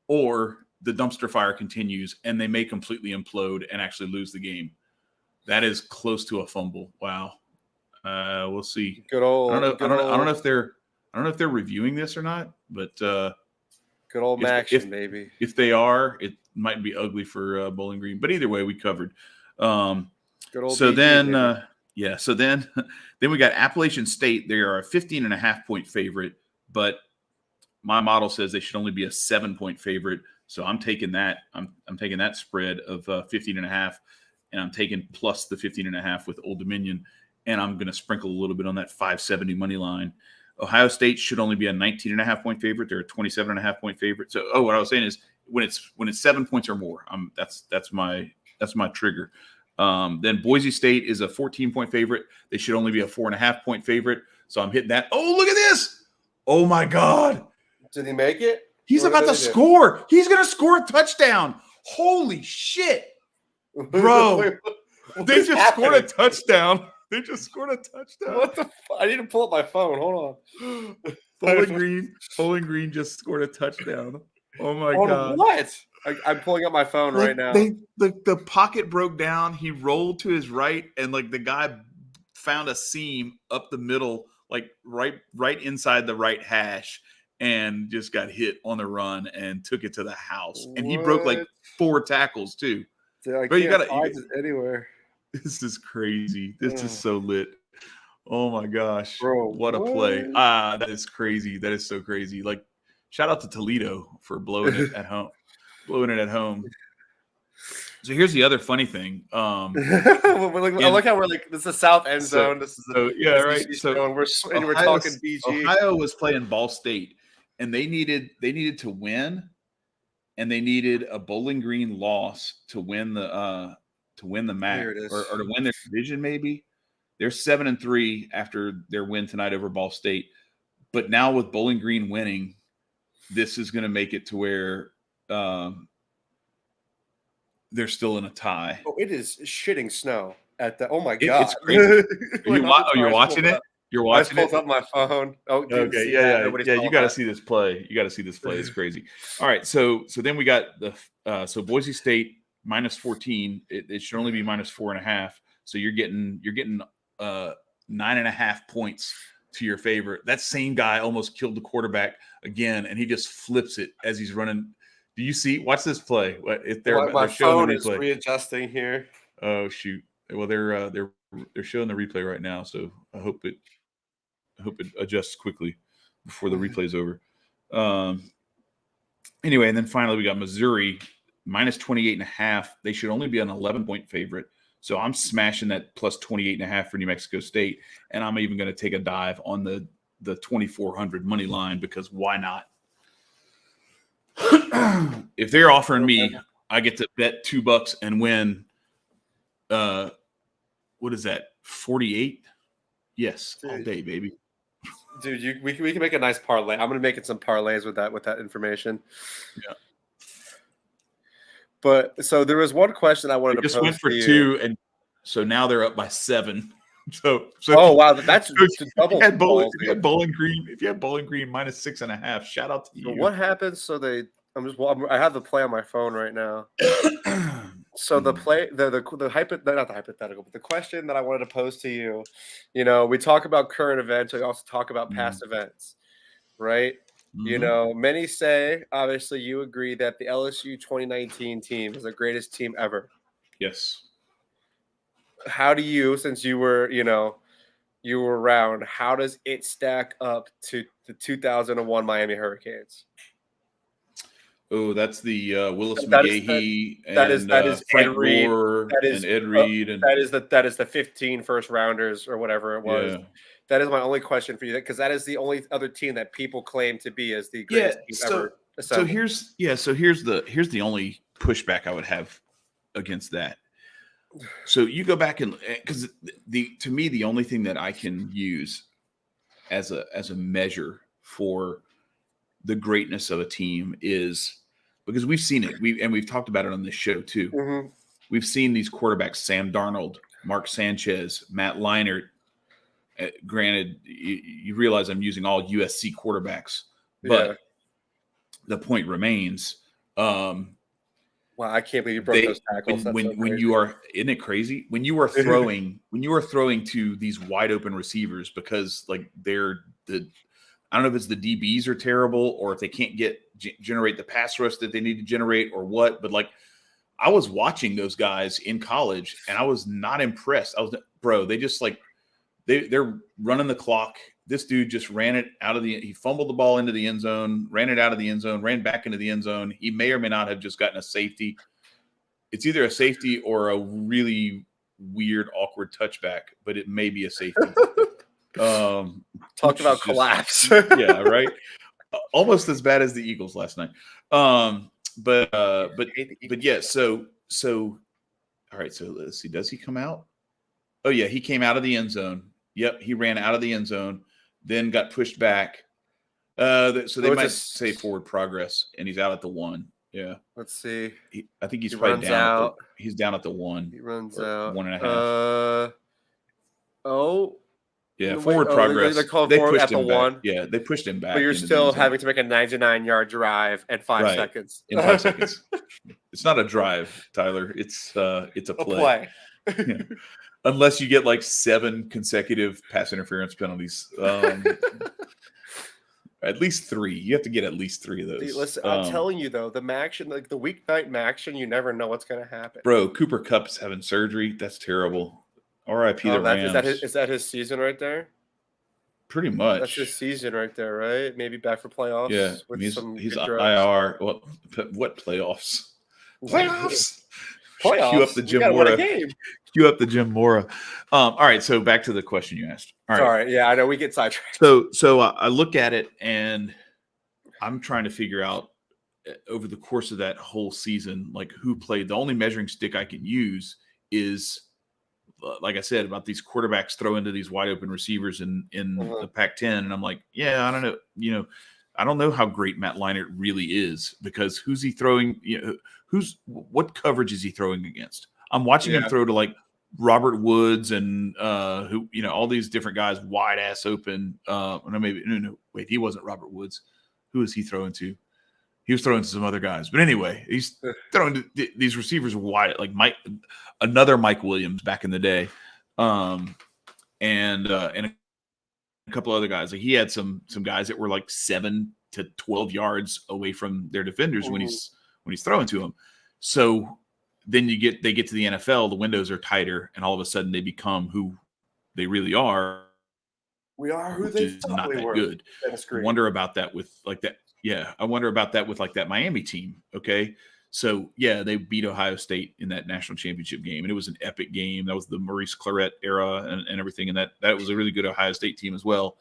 or the dumpster fire continues and they may completely implode and actually lose the game. That is close to a fumble. Wow. We'll see. Good old. I don't know if they're reviewing this or not, but good old action, baby. If they are, it might be ugly for Bowling Green. But either way, we covered. Good old so BG, then, so then we got Appalachian State. They are a 15.5-point favorite, but my model says they should only be a 7-point favorite. So I'm taking that. I'm taking that spread of 15.5, and I'm taking plus the 15.5 with Old Dominion, and I'm going to sprinkle a little bit on that 570 money line. Ohio State should only be a 19.5-point favorite. They're a 27.5-point favorite. So, what I was saying is when it's 7 points or more, that's my trigger. Then Boise State is a 14-point favorite. They should only be a 4.5-point favorite. So I'm hitting that. Oh, look at this! Oh my God! Did he make it? He's about to score. He's going to score a touchdown. Holy shit, bro! They just scored a touchdown. They just scored a touchdown. What the? I need to pull up my phone. Hold on. Bowling Green just scored a touchdown. Oh my God! What? I'm pulling up my phone right now. The pocket broke down. He rolled to his right, and like the guy found a seam up the middle, like right inside the right hash, and just got hit on the run and took it to the house. And he broke like 4 tackles too. Dude, but you got it anywhere. This is crazy. This is so lit. Oh my gosh. Bro, what a play. That is crazy. That is so crazy. Like, shout out to Toledo for blowing it at home. So here's the other funny thing. I like how we're like, this is the South end zone. This is right. So we're talking BG. Ohio was playing Ball State, and they needed to win, and they needed a Bowling Green loss to win the MAC or to win their division. Maybe they're 7-3 after their win tonight over Ball State, but now with Bowling Green winning, this is going to make it to where they're still in a tie. Oh, it is shitting snow at the. Oh my God! It's crazy. You're watching it. You're watching it. I pulled up my phone. Oh, okay, yeah. You got to see this play. It's crazy. All right, so then we got the Boise State -14. It should only be -4.5. So you're getting 9.5 points to your favorite. That same guy almost killed the quarterback again, and he just flips it as he's running. Do you see? Watch this play. My phone is readjusting here. Oh shoot! Well, they're showing the replay right now, so I hope it adjusts quickly before the replay is over. Anyway, and then finally we got Missouri -28.5. They should only be an 11-point favorite. So I'm smashing that plus 28.5 for New Mexico State, and I'm even going to take a dive on the 2,400 money line because why not? If they're offering me, I get to bet $2 and win. What is that? 48? Yes, all day, baby. Dude, we can make a nice parlay. I'm gonna make it some parlays with that information. Yeah. But so there was one question I wanted to pose. Just went for to 2, and so now they're up by 7. So oh wow, that's double. If you had Bowling Green -6.5, shout out to you. What happens? So I have the play on my phone right now. So the play, not the hypothetical, but the question that I wanted to pose to you, we talk about current events. We also talk about past events, right? Mm-hmm. Many say, obviously you agree that the LSU 2019 team is the greatest team ever. Yes. How do you, since you were around, how does it stack up to the 2001 Miami Hurricanes? Oh, that's the Willis McGahee and Frank Gore and Ed Reed. That is the 15 first rounders or whatever it was. Yeah. That is my only question for you, because that is the only other team that people claim to be as the greatest team ever assembled. So here's the only pushback I would have against that. So you go back and because to me the only thing that I can use as a measure for the greatness of a team is because we've seen it. We've talked about it on this show too. Mm-hmm. We've seen these quarterbacks: Sam Darnold, Mark Sanchez, Matt Leinart. Granted, you realize I'm using all USC quarterbacks, but the point remains. Wow, I can't believe you broke those tackles. When you are, isn't it crazy? When you are throwing to these wide open receivers because like I don't know if it's the DBs are terrible or if they can't generate the pass rush that they need to generate or what, but like I was watching those guys in college, and I was not impressed. They just like they're running the clock. This dude just ran it out of he fumbled the ball into the end zone, ran it out of the end zone, ran back into the end zone. He may or may not have just gotten a safety. It's either a safety or a really weird, awkward touchback, but it may be a safety. Talk about collapse. Yeah, right. Almost as bad as the Eagles last night. But yeah. So all right. So let's see. Does he come out? Oh yeah, he came out of the end zone. Yep, he ran out of the end zone, then got pushed back. So they might say forward progress, and he's out at the 1. Yeah. Let's see. I think he's probably down. He's down at the 1. He runs out 1.5. Yeah, forward They progress. They pushed pushed him back. 1. Yeah, they pushed him back. But you're still having to make a 99-yard drive in 5 seconds. In 5 seconds. It's not a drive, Tyler. It's a play. Yeah. Unless you get like 7 consecutive pass interference penalties. At least 3. You have to get at least 3 of those. Dude, listen, I'm telling you though, the Maction, like the weeknight Maction, you never know what's going to happen. Bro, Cooper Kupp's having surgery. That's terrible. R.I.P. the Rams. Is that his season right there? Pretty much. That's his season right there, right? Maybe back for playoffs. Yeah, he's IR. What playoffs? Playoffs. Cue up the Jim Mora. Cue up the Jim Mora. All right, so back to the question you asked. All right. Sorry, yeah, I know we get sidetracked. So I look at it and I'm trying to figure out over the course of that whole season, like who played. The only measuring stick I can use is, like I said, about these quarterbacks throw into these wide open receivers in the Pac-10, and I'm like, yeah, I don't know, I don't know how great Matt Leinart really is, because who's he throwing? What coverage is he throwing against? I'm watching him throw to like Robert Woods and all these different guys wide ass open. Wait, he wasn't Robert Woods. Who is he throwing to? He was throwing to some other guys, but anyway, he's throwing to these receivers wide, like another Mike Williams back in the day, and a couple other guys. Like he had some guys that were like 7 to 12 yards away from their defenders when he's throwing to them. So then they get to the NFL, the windows are tighter, and all of a sudden they become who they really are. We are who they thought we were. Good. I wonder about that with like that. Yeah, I wonder about that with like that Miami team. Okay, so yeah, they beat Ohio State in that national championship game, and it was an epic game. That was the Maurice Claret era and everything, and that was a really good Ohio State team as well.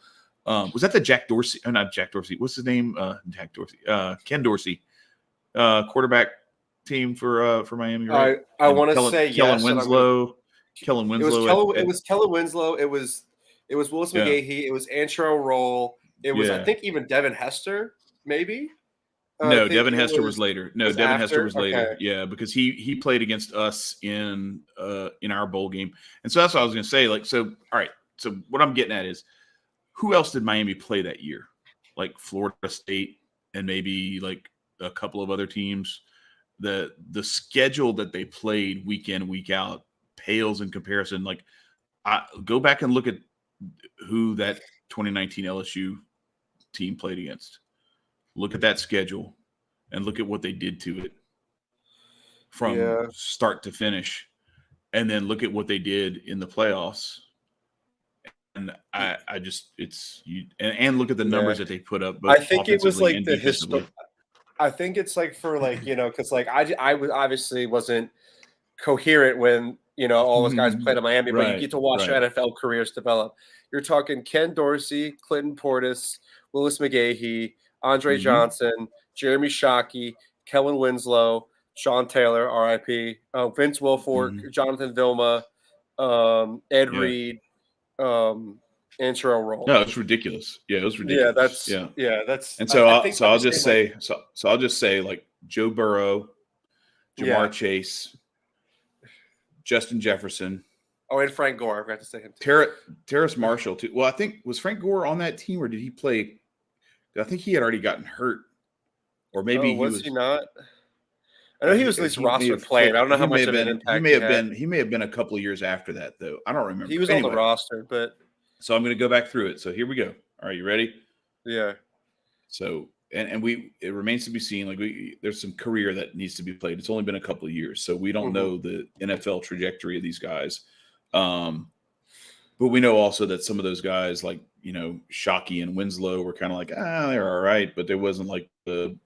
Was that the Jack Dorsey? Oh, not Jack Dorsey. What's his name? Jack Dorsey. Ken Dorsey, quarterback team for Miami. Right? I want to say Kellen Winslow. Kellen Winslow. It was Kellen Winslow. It was Willis McGahee. It was Antrell Roll. It was I think even Devin Hester. Maybe? No, Devin Hester was later. No, Devin Hester was later. Okay. Yeah, because he played against us in our bowl game. And so that's what I was going to say. Like, so, all right. So what I'm getting at is, who else did Miami play that year? Like Florida State and maybe like a couple of other teams. The schedule that they played week in, week out pales in comparison. Like, go back and look at who that 2019 LSU team played against. Look at that schedule and look at what they did to it from start to finish. And then look at what they did in the playoffs. And I just, and look at the numbers that they put up. I think it was like the history. I think it's like for like, because like I obviously wasn't coherent when, all those guys played in Miami, but you get to watch NFL careers develop. You're talking Ken Dorsey, Clinton Portis, Willis McGahee, Andre Johnson, Jeremy Shockey, Kellen Winslow, Sean Taylor, RIP, Vince Wilfork, Jonathan Vilma, Ed Reed, Antrell Roll. No, it's ridiculous. Yeah, it was ridiculous. That's. And so I'll just say like Joe Burrow, Jamar Chase, Justin Jefferson. Oh, and Frank Gore. I forgot to say him too. Terrace Marshall too. Well, I think was Frank Gore on that team, or did he play? I think he had already gotten hurt, or maybe was he not? I know he was at least roster playing. I don't know how much of an impact he may have been a couple of years after that, though. I don't remember. He was on the roster, but so I'm going to go back through it. So here we go. All right, you ready? Yeah. So and it remains to be seen. Like there's some career that needs to be played. It's only been a couple of years, so we don't know the NFL trajectory of these guys. But we know also that some of those guys, like Shockey and Winslow, were kind of like they're all right, but there wasn't like they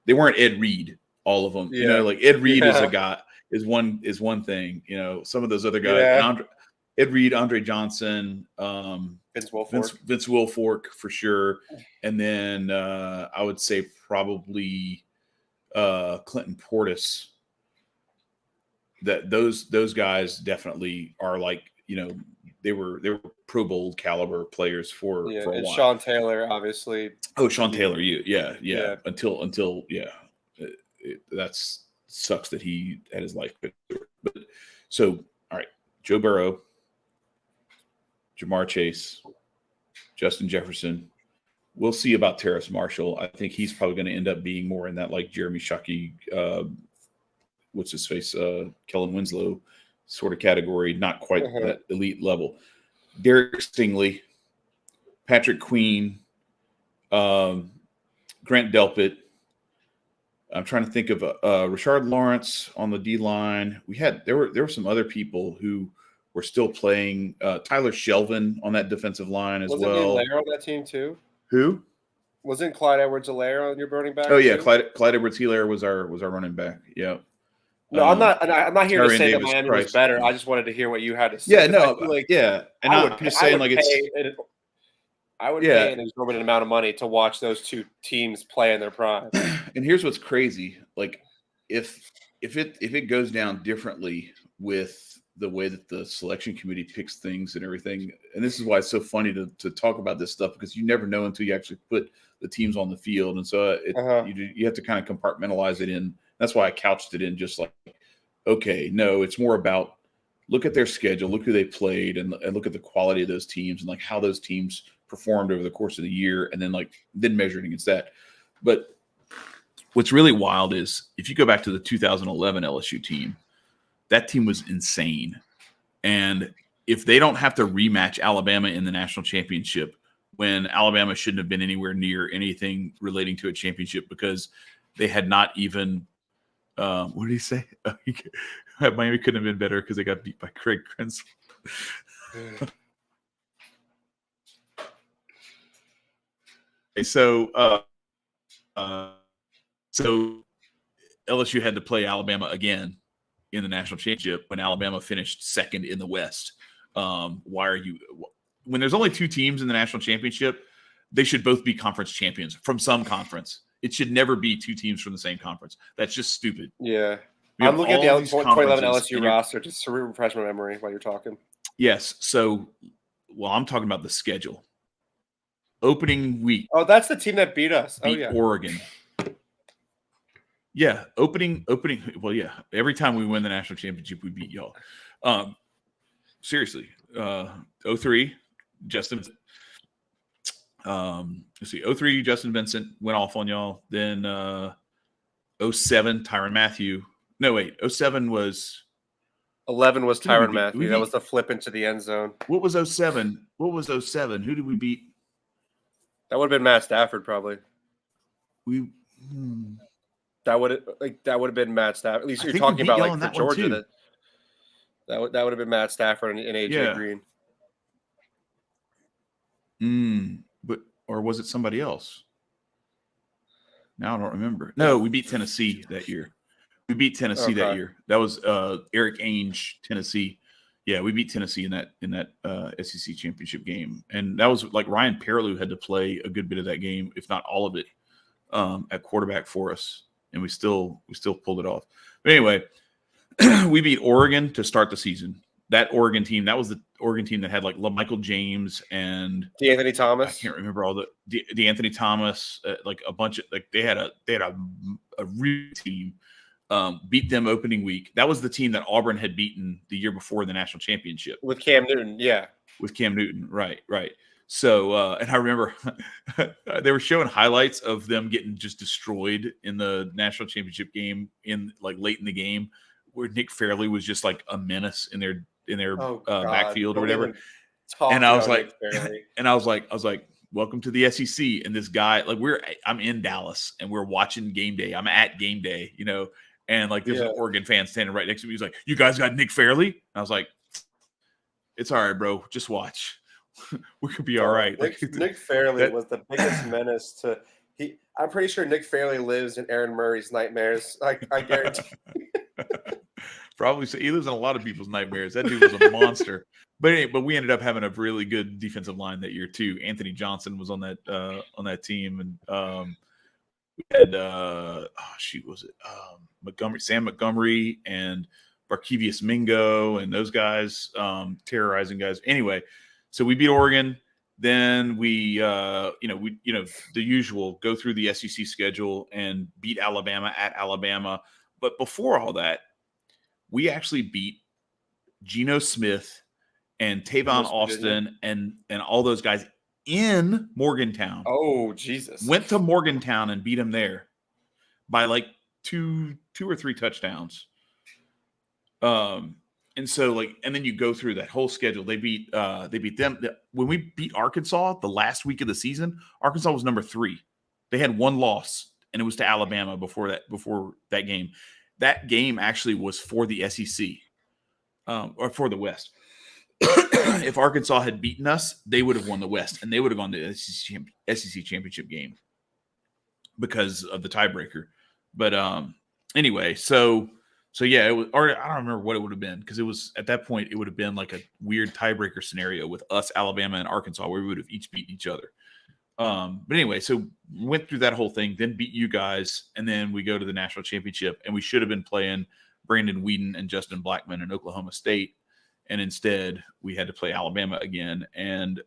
weren't Ed Reed, all of them. Like Ed Reed is a guy is one thing. Some of those other guys, and Ed Reed, Andre Johnson, Vince Wilfork. Vince Wilfork for sure, and then I would say probably Clinton Portis. That those guys definitely are like they were Pro Bowl caliber players for a while. Sean Taylor, obviously. Oh, Sean Taylor, yeah. Until that sucks that he had his life. But so all right, Joe Burrow, Jamar Chase, Justin Jefferson. We'll see about Terrace Marshall. I think he's probably going to end up being more in that like Jeremy Shockey, what's his face, Kellen Winslow sort of category, not quite that elite level. Derek Stingley, Patrick Queen, Grant Delpit. I'm trying to think of Rashard Lawrence on the D line. There were some other people who were still playing. Tyler Shelvin on that defensive line as well. Wasn't Allaire on that team too? Who? Wasn't Clyde Edwards-Helaire on your running back? Oh yeah, Clyde Edwards-Helaire was our running back. Yeah. No, I'm not here to say that Miami was better. I just wanted to hear what you had to say. Yeah, no, and I'm just saying I would pay an exorbitant amount of money to watch those two teams play in their prime. And here's what's crazy: like if it goes down differently with the way that the selection committee picks things and everything, and this is why it's so funny to talk about this stuff, because you never know until you actually put the teams on the field, and so you have to kind of compartmentalize it in. That's why I couched it in just like, okay, no, it's more about look at their schedule, look who they played, and look at the quality of those teams and like how those teams performed over the course of the year, and then measure it against that. But what's really wild is if you go back to the 2011 LSU team, that team was insane. And if they don't have to rematch Alabama in the national championship, when Alabama shouldn't have been anywhere near anything relating to a championship because they had not even what did he say? Miami couldn't have been better because they got beat by Craig Krenzel. Okay, so LSU had to play Alabama again in the national championship when Alabama finished second in the West. Why are you? When there's only two teams in the national championship, they should both be conference champions from some conference. It should never be two teams from the same conference. That's just stupid. Yeah. I'm looking at the 2011 LSU roster just to refresh my memory while you're talking. Yes. So, I'm talking about the schedule. Opening week. Oh, that's the team that beat us. Oregon. Yeah. Opening. Well, yeah. Every time we win the national championship, we beat y'all. Seriously. 03, Justin. Let's see. 03, Justin Vincent went off on y'all. Then 07, Tyrann Mathieu. No, wait. 07 was 11 was Tyrann Mathieu. That was the flip into the end zone. What was 07? Who did we beat? That would have been Matt Stafford, probably. That would have been Matt Stafford. At least you're talking about like for Georgia. That would have been Matt Stafford and AJ Green. Or was it somebody else? Now I don't remember. No, we beat Tennessee that year. That year. That was Eric Ainge, Tennessee. Yeah, we beat Tennessee in that SEC championship game, and that was like Ryan Perrilloux had to play a good bit of that game, if not all of it, at quarterback for us, and we still pulled it off. But anyway, we beat Oregon to start the season. That Oregon team, that was the Oregon team that had like LaMichael James and DeAnthony Thomas. I can't remember all the DeAnthony Thomas, like a bunch of like they had a real team. Beat them opening week. That was the team that Auburn had beaten the year before in the national championship with Cam Newton. Yeah, with Cam Newton. Right. So, and I remember they were showing highlights of them getting just destroyed in the national championship game in like late in the game, where Nick Fairley was just like a menace in their backfield or whatever. And I was like, welcome to the SEC. And this guy, like I'm in Dallas and we're watching game day. I'm at game day, and like there's an Oregon fan standing right next to me. He's like, "You guys got Nick Fairley?" And I was like, "It's all right, bro. Just watch. We could be all right." Nick Fairley was the biggest menace to I'm pretty sure Nick Fairley lives in Aaron Murray's nightmares. I guarantee. Probably so. He lives in a lot of people's nightmares. That dude was a monster. But we ended up having a really good defensive line that year too. Anthony Johnson was on that team, and we had Sam Montgomery and Barkevius Mingo and those guys terrorizing guys. Anyway, so we beat Oregon. Then we the usual, go through the SEC schedule and beat Alabama at Alabama. But before all that, we actually beat Geno Smith and Tavon Austin and all those guys in Morgantown. Oh, Jesus. Went to Morgantown and beat them there by like two or three touchdowns. And so and then you go through that whole schedule. They beat them. When we beat Arkansas the last week of the season, Arkansas was number 3. They had one loss, and it was to Alabama before that game. That game actually was for the SEC, or for the West. If Arkansas had beaten us, they would have won the West, and they would have gone to the SEC championship game because of the tiebreaker. But anyway, so yeah, it was, or I don't remember what it would have been, because it was at that point it would have been like a weird tiebreaker scenario with us, Alabama, and Arkansas, where we would have each beaten each other. But anyway, so we went through that whole thing, then beat you guys, and then we go to the national championship, and we should have been playing Brandon Whedon and Justin Blackman in Oklahoma State, and instead we had to play Alabama again. And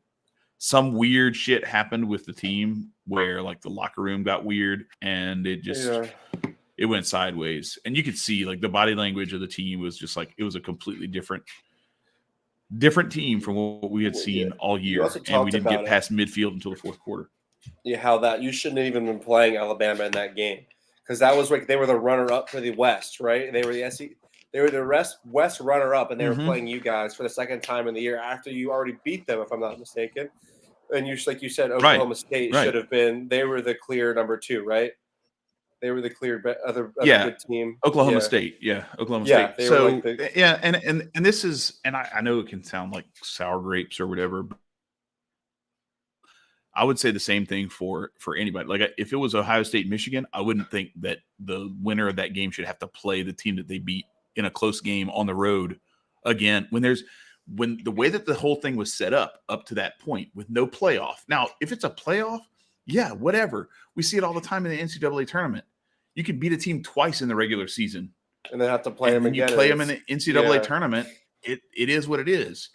some weird shit happened with the team where like the locker room got weird, and it just it went sideways. And you could see like the body language of the team was just like, it was a completely different team from what we had seen all year, and we didn't get past midfield until the fourth quarter. Yeah, how that you shouldn't have even been playing Alabama in that game, because that was like they were the runner-up for the West, right? They were the West runner-up, and they were playing you guys for the second time in the year after you already beat them, if I'm not mistaken. And like you said, Oklahoma State should have been. They were the clear number 2, right? They were the clear other good team. Oklahoma State. Oklahoma State. So and this is, and I know it can sound like sour grapes or whatever, but I would say the same thing for anybody. Like if it was Ohio State, Michigan, I wouldn't think that the winner of that game should have to play the team that they beat in a close game on the road again. When the way that the whole thing was set up to that point with no playoff. Now, if it's a playoff, yeah, whatever. We see it all the time in the NCAA tournament. You can beat a team twice in the regular season, and then have to play them again. You play them in the NCAA tournament. It is what it is,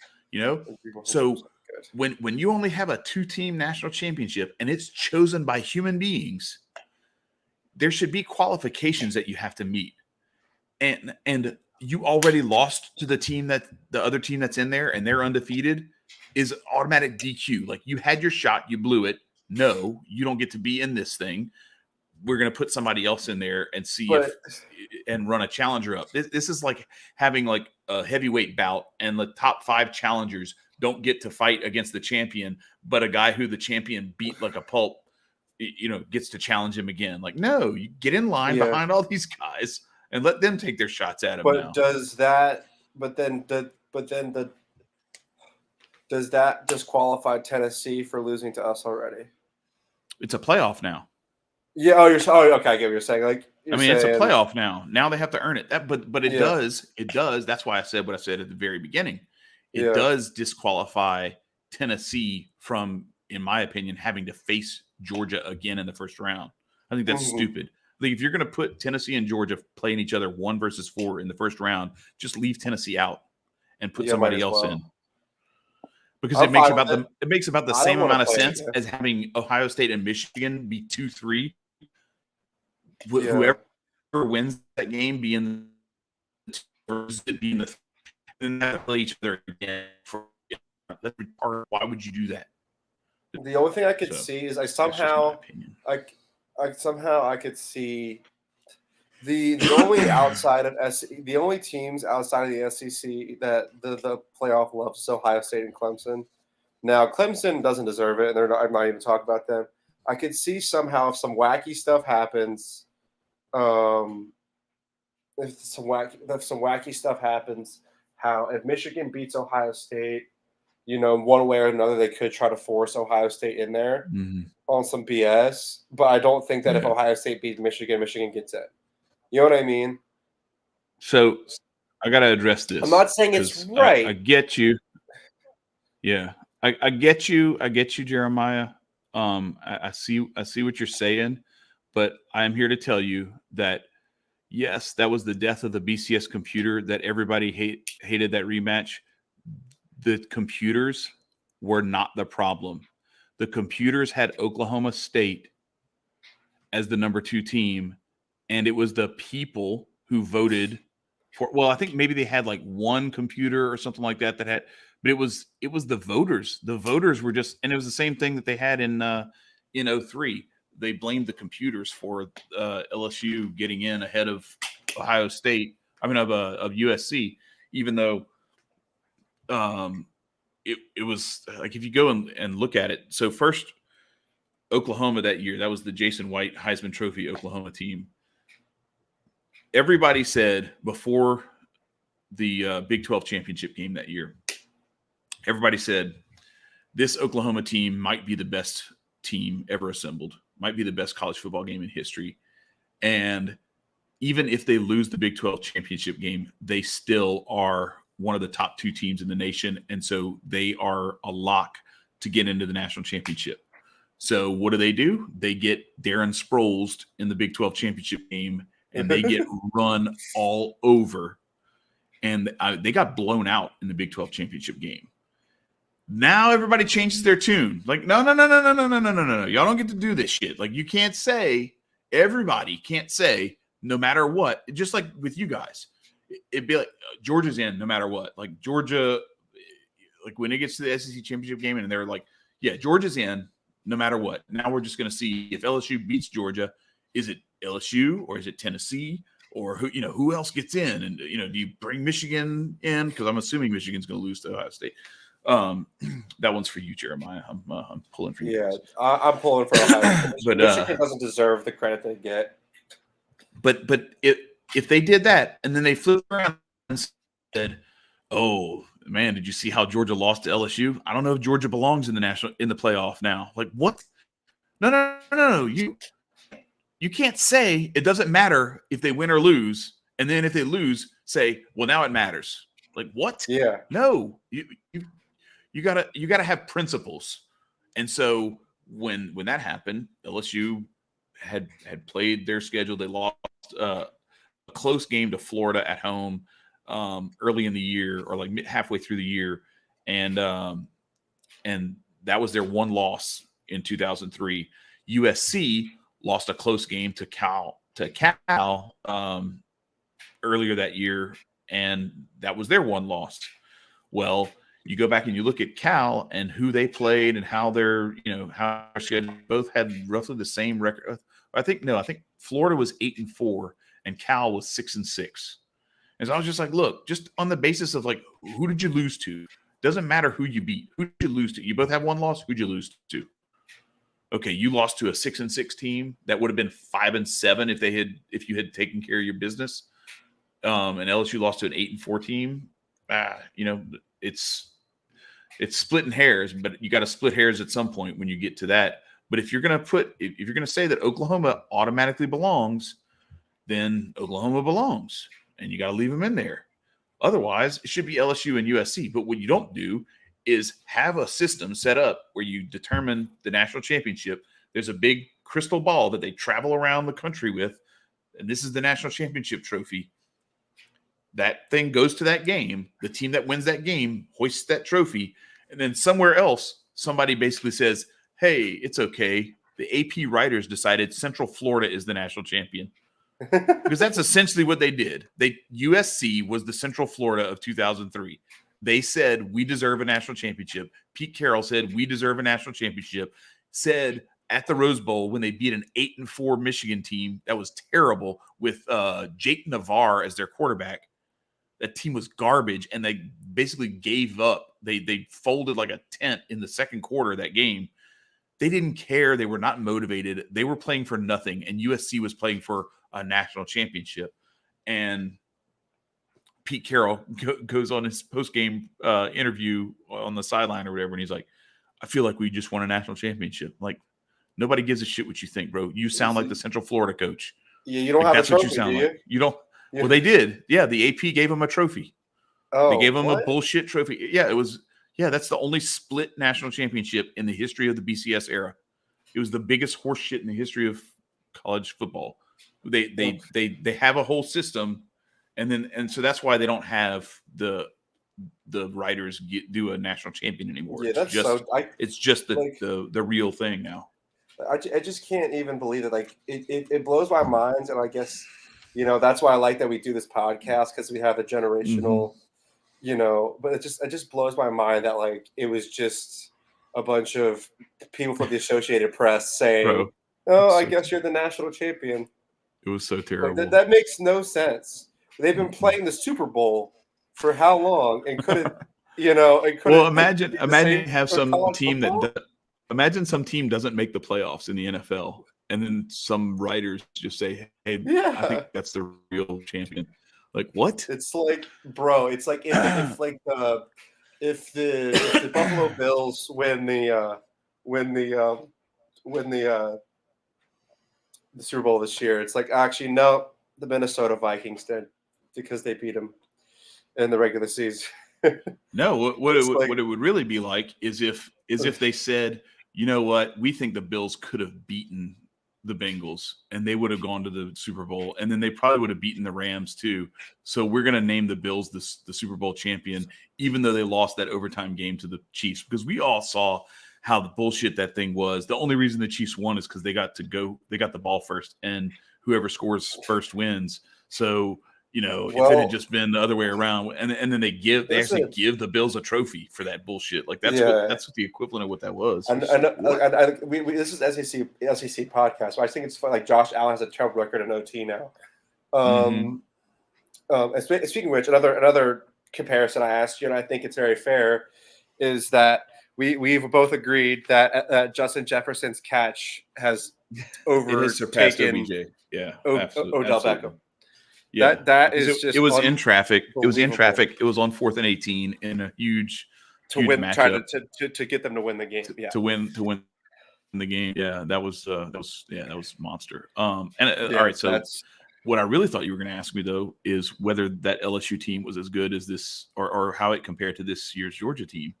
So when you only have a 2-team national championship and it's chosen by human beings, there should be qualifications that you have to meet, and you already lost to the other team that's in there, and they're undefeated, is automatic DQ. Like, you had your shot, you blew it. No, you don't get to be in this thing. We're going to put somebody else in there and and run a challenger up. This is like having like a heavyweight bout, and the top 5 challengers don't get to fight against the champion, but a guy who the champion beat like a pulp, gets to challenge him again. Like, no, you get in line behind all these guys and let them take their shots at him. But does that disqualify Tennessee for losing to us already? It's a playoff now. Yeah. Okay. I get what you're saying. Like, it's a playoff now. Now they have to earn it. But it does. It does. That's why I said what I said at the very beginning. It does disqualify Tennessee from, in my opinion, having to face Georgia again in the first round. I think that's stupid. Like, if you're going to put Tennessee and Georgia playing each other 1 versus 4 in the first round, just leave Tennessee out and put somebody else in. Because it makes about the same amount of sense as having Ohio State and Michigan be 2-3. Whoever wins that game be in the then they play each other again. Why would you do that? The only thing I could see is I could see the only teams outside of the SEC that the playoff loves is Ohio State and Clemson. Now, Clemson doesn't deserve it, and I'm not even talking about them. I could see somehow if some wacky stuff happens, um, if some wacky stuff happens, how if Michigan beats Ohio State, one way or another, they could try to force Ohio State in there on some BS. But I don't think that if Ohio State beats Michigan, Michigan gets it. You know what I mean? So I got to address this. I'm not saying it's right. I get you. Yeah, I get you. I get you, Jeremiah. I see what you're saying, but I am here to tell you that yes, that was the death of the BCS computer that everybody hated that rematch. The computers were not the problem. The computers had Oklahoma State as the number 2 team, and it was the people who voted for. Well, I think maybe they had like one computer or something like that had, but it was the voters. The voters were just, and it was the same thing that they had in 03. They blamed the computers for LSU getting in ahead of Ohio State. I mean, of USC, even though it was like, if you go and look at it. So first, Oklahoma that year, that was the Jason White Heisman Trophy Oklahoma team. Everybody said before the Big 12 championship game that year, everybody said this Oklahoma team might be the best team ever assembled, might be the best college football game in history. And even if they lose the Big 12 championship game, they still are one of the top 2 teams in the nation. And so they are a lock to get into the national championship. So what do? They get Darren Sproles in the Big 12 championship game, and they get run all over. And they got blown out in the Big 12 championship game. Now everybody changes their tune. Like, no. Y'all don't get to do this shit. Like, you can't say, everybody can't say, no matter what. Just like with you guys. It'd be like, Georgia's in no matter what. Like, Georgia, like when it gets to the SEC championship game, and they're like, yeah, Georgia's in no matter what. Now we're just going to see if LSU beats Georgia. Is it LSU or is it Tennessee or who else gets in? And, do you bring Michigan in? Because I'm assuming Michigan's going to lose to Ohio State. That one's for you, Jeremiah. I'm pulling for you. Yeah, I'm pulling for Ohio. But Michigan doesn't deserve the credit they get. But if they did that and then they flipped around and said, "Oh man, did you see how Georgia lost to LSU? I don't know if Georgia belongs in the playoff now." Like, what? No. You can't say it doesn't matter if they win or lose, and then if they lose, say, "Well, now it matters." Like, what? Yeah. No. You gotta have principles. And so when that happened, LSU had played their schedule. They lost a close game to Florida at home early in the year, or like halfway through the year, and that was their one loss in 2003. USC lost a close game to Cal earlier that year, and that was their one loss. Well, you go back and you look at Cal and who they played and how they're, how their schedule, both had roughly the same record. I think Florida was 8-4 and Cal was 6-6. And so I was just like, look, just on the basis of like, who did you lose to? Doesn't matter who you beat. Who did you lose to? You both have one loss. Who'd you lose to? Okay, you lost to a 6-6 team that would have been 5-7 if you had taken care of your business. And LSU lost to an 8-4 team. It's splitting hairs, but you got to split hairs at some point when you get to that. But if you're going to say that Oklahoma automatically belongs, then Oklahoma belongs, and you got to leave them in there. Otherwise, it should be LSU and USC. But what you don't do is have a system set up where you determine the national championship. There's a big crystal ball that they travel around the country with, and this is the national championship trophy. That thing goes to that game. The team that wins that game hoists that trophy. And then somewhere else, somebody basically says, hey, it's okay. The AP writers decided Central Florida is the national champion. Because that's essentially what they did. USC was the Central Florida of 2003. They said, we deserve a national championship. Pete Carroll said, we deserve a national championship. Said at the Rose Bowl when they beat an 8-4 Michigan team that was terrible with Jake Navarre as their quarterback. that team was garbage, and they basically gave up. They folded like a tent in the second quarter of that game. They didn't care. They were not motivated. They were playing for nothing, and USC was playing for a national championship. And Pete Carroll goes on his post-game interview on the sideline or whatever, and he's like, I feel like we just won a national championship. Like, nobody gives a shit what you think, bro. You sound like the Central Florida coach. Yeah, you don't have a trophy, what you sound like. You don't. Yeah. Well, they did. Yeah, the AP gave him a trophy. Oh, they gave him a bullshit trophy. Yeah, it was. Yeah, that's the only split national championship in the history of the BCS era. It was the biggest horse shit in the history of college football. They have a whole system, and so that's why they don't have the writers do a national champion anymore. Yeah, it's just the real thing now. I just can't even believe it. Like it blows my mind, and I guess that's why I like that we do this podcast, because we have a generational, But it just blows my mind that like it was just a bunch of people from the Associated Press saying, I guess you're the national champion." It was so terrible. Like, that makes no sense. They've been playing the Super Bowl for how long, and couldn't. Well, imagine have some team football? Imagine some team doesn't make the playoffs in the NFL, and then some writers just say, "Hey, I think that's the real champion." Like, what? It's like, bro. It's like if the Buffalo Bills win the Super Bowl this year, it's like, actually no, the Minnesota Vikings did, because they beat them in the regular season. No, what it would really be like is if they said, you know what, we think the Bills could have beaten the Bengals and they would have gone to the Super Bowl, and then they probably would have beaten the Rams too. So we're going to name the Bills the Super Bowl champion, even though they lost that overtime game to the Chiefs, because we all saw how the bullshit that thing was. The only reason the Chiefs won is because they got the ball first, and whoever scores first wins. So, if it had just been the other way around, and then they actually give the Bills a trophy for that bullshit. Like that's what the equivalent of what that was. And this is SEC podcast, so I think it's fun. Like Josh Allen has a terrible record in OT now. And speaking of which, another comparison I asked you, and I think it's very fair, is that we've both agreed that Justin Jefferson's catch has surpassed OBJ. Yeah, Odell Beckham. Yeah, that is just. It was in traffic. It was in traffic. It was on 4th and 18 in a huge matchup. Try to get them to win the game. To win the game. Yeah, that was monster. All right, so what I really thought you were going to ask me though is whether that LSU team was as good as this, or how it compared to this year's Georgia team.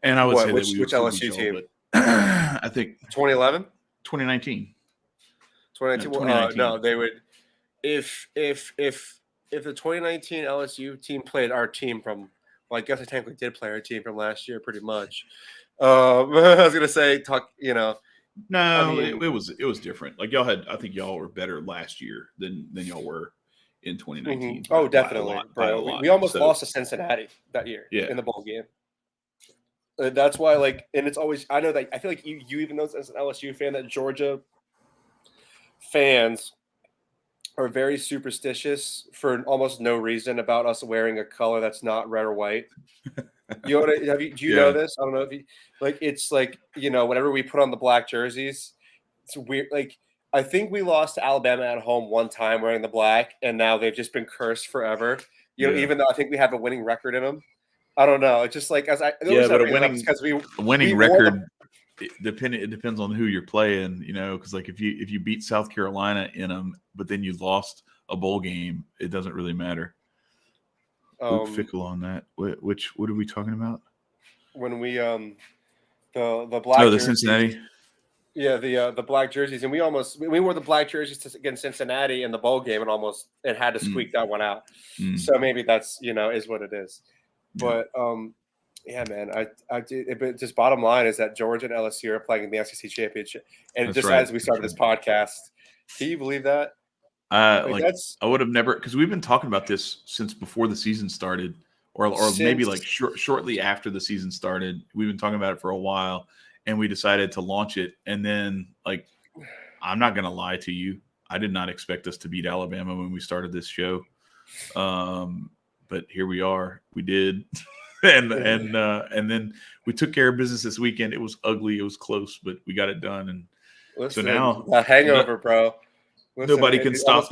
And I would say which LSU team? I think 2011, 2019. 2019. No, they would. If the 2019 LSU team played our team from, well, I guess I technically did play our team from last year, pretty much. I was gonna say, No, it was different. Like I think y'all were better last year than y'all were in 2019. Oh, definitely, bro. We almost lost to Cincinnati that year in the bowl game. That's why, and it's always, I know that I feel like you even know as an LSU fan that Georgia fans are very superstitious for almost no reason about us wearing a color that's not red or white. You know do you know this? I don't know if you it's whenever we put on the black jerseys, it's weird. Like, I think we lost to Alabama at home one time wearing the black, and now they've just been cursed forever. Even though I think we have a winning record in them. I don't know. It's just like but a winning record. It depends on who you're playing, because if you beat South Carolina in them, but then you lost a bowl game, it doesn't really matter. Luke Fickle on that. What are we talking about? When we the black. Oh, the Cincinnati. Yeah, the black jerseys, and we wore the black jerseys against Cincinnati in the bowl game, and had to squeak that one out. So maybe that's is what it is, but yeah, man, but just bottom line is that Georgia and LSU are playing in the SEC championship, and as we started this podcast, can you believe that? I would have never, because we've been talking about this since before the season started, or maybe shortly after the season started. We've been talking about it for a while, and we decided to launch it. And then, I'm not going to lie to you, I did not expect us to beat Alabama when we started this show. but here we are. We did. and then we took care of business this weekend. It was ugly. It was close, but we got it done. And Listen, so now a hangover, bro. Listen, nobody can stop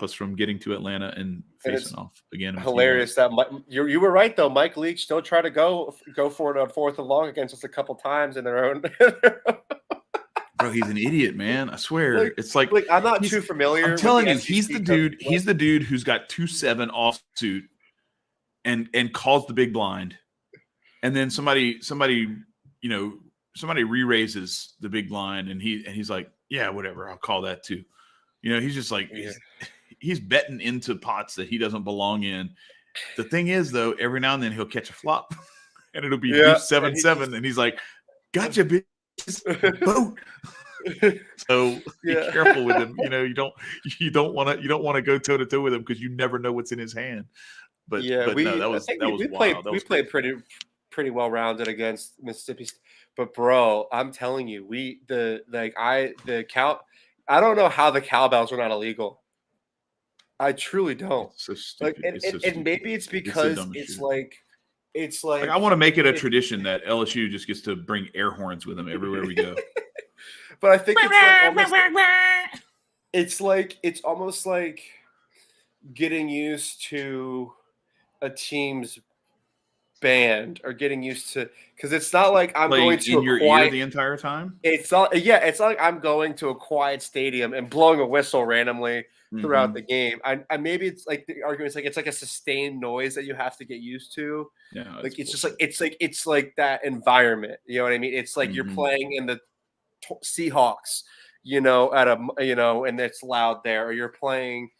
us from getting to Atlanta and facing off again. Hilarious that you were right though. Mike Leach still tried to go for it on 4th and long against us a couple times in their own. Bro, he's an idiot, man. I swear. It's like I'm not too familiar. I'm telling you, he's the dude. He's the dude who's got 2-7 offsuit and calls the big blind, and then somebody re-raises the big blind, and he's like, yeah, whatever, I'll call that too. He's just like he's betting into pots that he doesn't belong in. The thing is, though, every now and then he'll catch a flop, and it'll be 7-7, and he's like, gotcha, bitch. Boat. So be careful with him. You don't want to go toe to toe with him because you never know what's in his hand. But we played pretty well rounded against Mississippi. But bro, I'm telling you, I don't know how the cowbells are not illegal. I truly don't. It's so stupid. And maybe it's because it's like I want to make it a tradition that LSU just gets to bring air horns with them everywhere we go. But I think it's almost like getting used to a team's band or getting used to, because it's not like I'm going to your ear the entire time. It's not like I'm going to a quiet stadium and blowing a whistle randomly throughout the game. I maybe it's like the argument's like it's like a sustained noise that you have to get used to. Yeah, like it's just like it's like that environment. You know what I mean? It's like you're playing in the Seahawks, at a and it's loud there, or you're playing,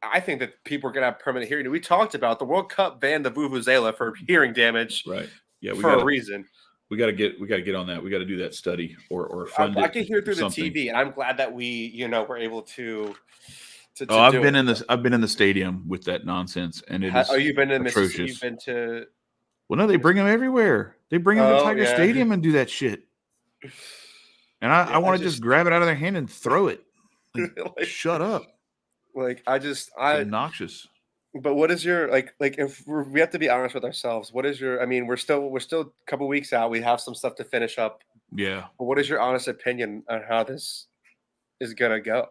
I think that people are gonna have permanent hearing. We talked about the World Cup banned the vuvuzela for hearing damage, right? Yeah, a reason. We got to get on that. We got to do that study or fund I can hear through something. the TV, and I'm glad that we were able to. I've been in the stadium with that nonsense, and it is. Oh, you've been in atrocious. Mississippi? You've been to. Well, no, they bring them everywhere. They bring them to Tiger Stadium and do that shit. And I want to just grab it out of their hand and throw it. Like, shut up. It's obnoxious. But what is your if we have to be honest with ourselves, what is your? I mean, we're still a couple weeks out. We have some stuff to finish up. Yeah. But what is your honest opinion on how this is gonna go?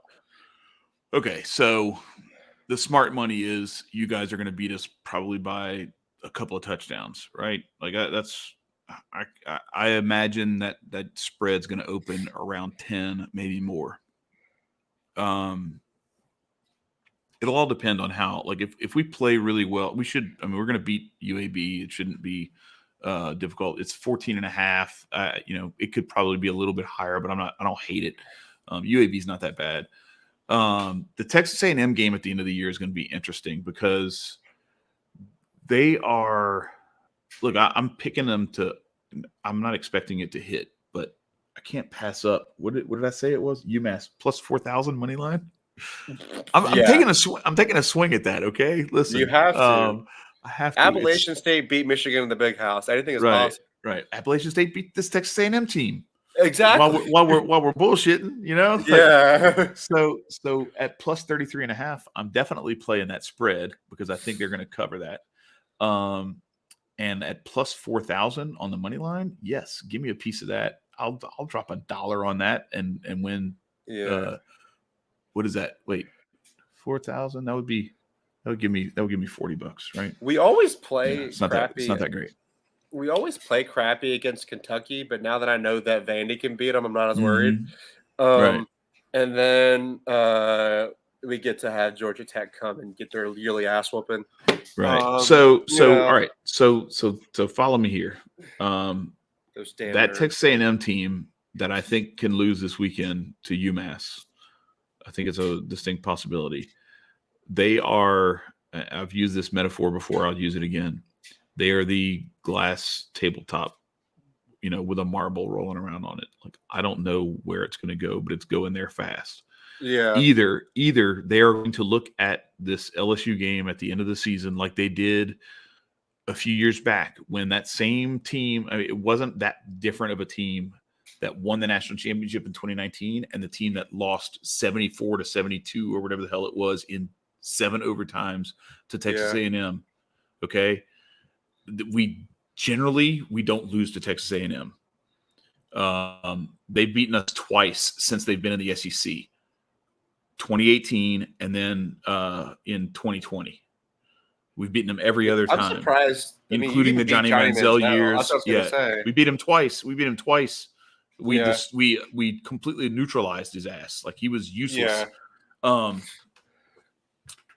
Okay, so the smart money is you guys are going to beat us probably by a couple of touchdowns, right? Like I imagine that spread's going to open around 10, maybe more. It'll all depend on how. Like if we play really well, we should. I mean, we're going to beat UAB. It shouldn't be difficult. It's 14.5. It could probably be a little bit higher, but I don't hate it. UAB is not that bad. The Texas A&M game at the end of the year is going to be interesting because they are. Look, I'm picking them to. I'm not expecting it to hit, but I can't pass up. What did I say it was? UMass plus 4,000 money line. I'm taking a swing at that. Okay, listen. You have to. I have to. Appalachian State beat Michigan in the Big House. Anything is possible. Right. Appalachian State beat this Texas A&M team. Exactly. While we're bullshitting, Yeah. So at plus 33.5, I'm definitely playing that spread because I think they're going to cover that. And at plus 4,000 on the money line, yes, give me a piece of that. I'll drop $1 on that and win. Yeah. What is that? Wait, 4,000? That would give me $40, right? We always play. It's not crappy. It's not that great. We always play crappy against Kentucky, but now that I know that Vandy can beat them, I'm not as worried. Right. And then we get to have Georgia Tech come and get their yearly ass whooping. Right. All right. So follow me here. That Texas A&M team that I think can lose this weekend to UMass, I think it's a distinct possibility. They are. I've used this metaphor before. I'll use it again. They are the glass tabletop, with a marble rolling around on it. Like, I don't know where it's going to go, but it's going there fast. Yeah. Either they are going to look at this LSU game at the end of the season like they did a few years back when that same team, it wasn't that different of a team that won the national championship in 2019 and the team that lost 74-72 or whatever the hell it was in 7 overtimes to Texas A&M. Okay. We don't lose to Texas A&M. They've beaten us twice since they've been in the SEC. 2018 and then in 2020. We've beaten them every other time. I'm surprised, including the Johnny Manziel years. Say. We beat him twice. We completely neutralized his ass. Like, he was useless. Yeah.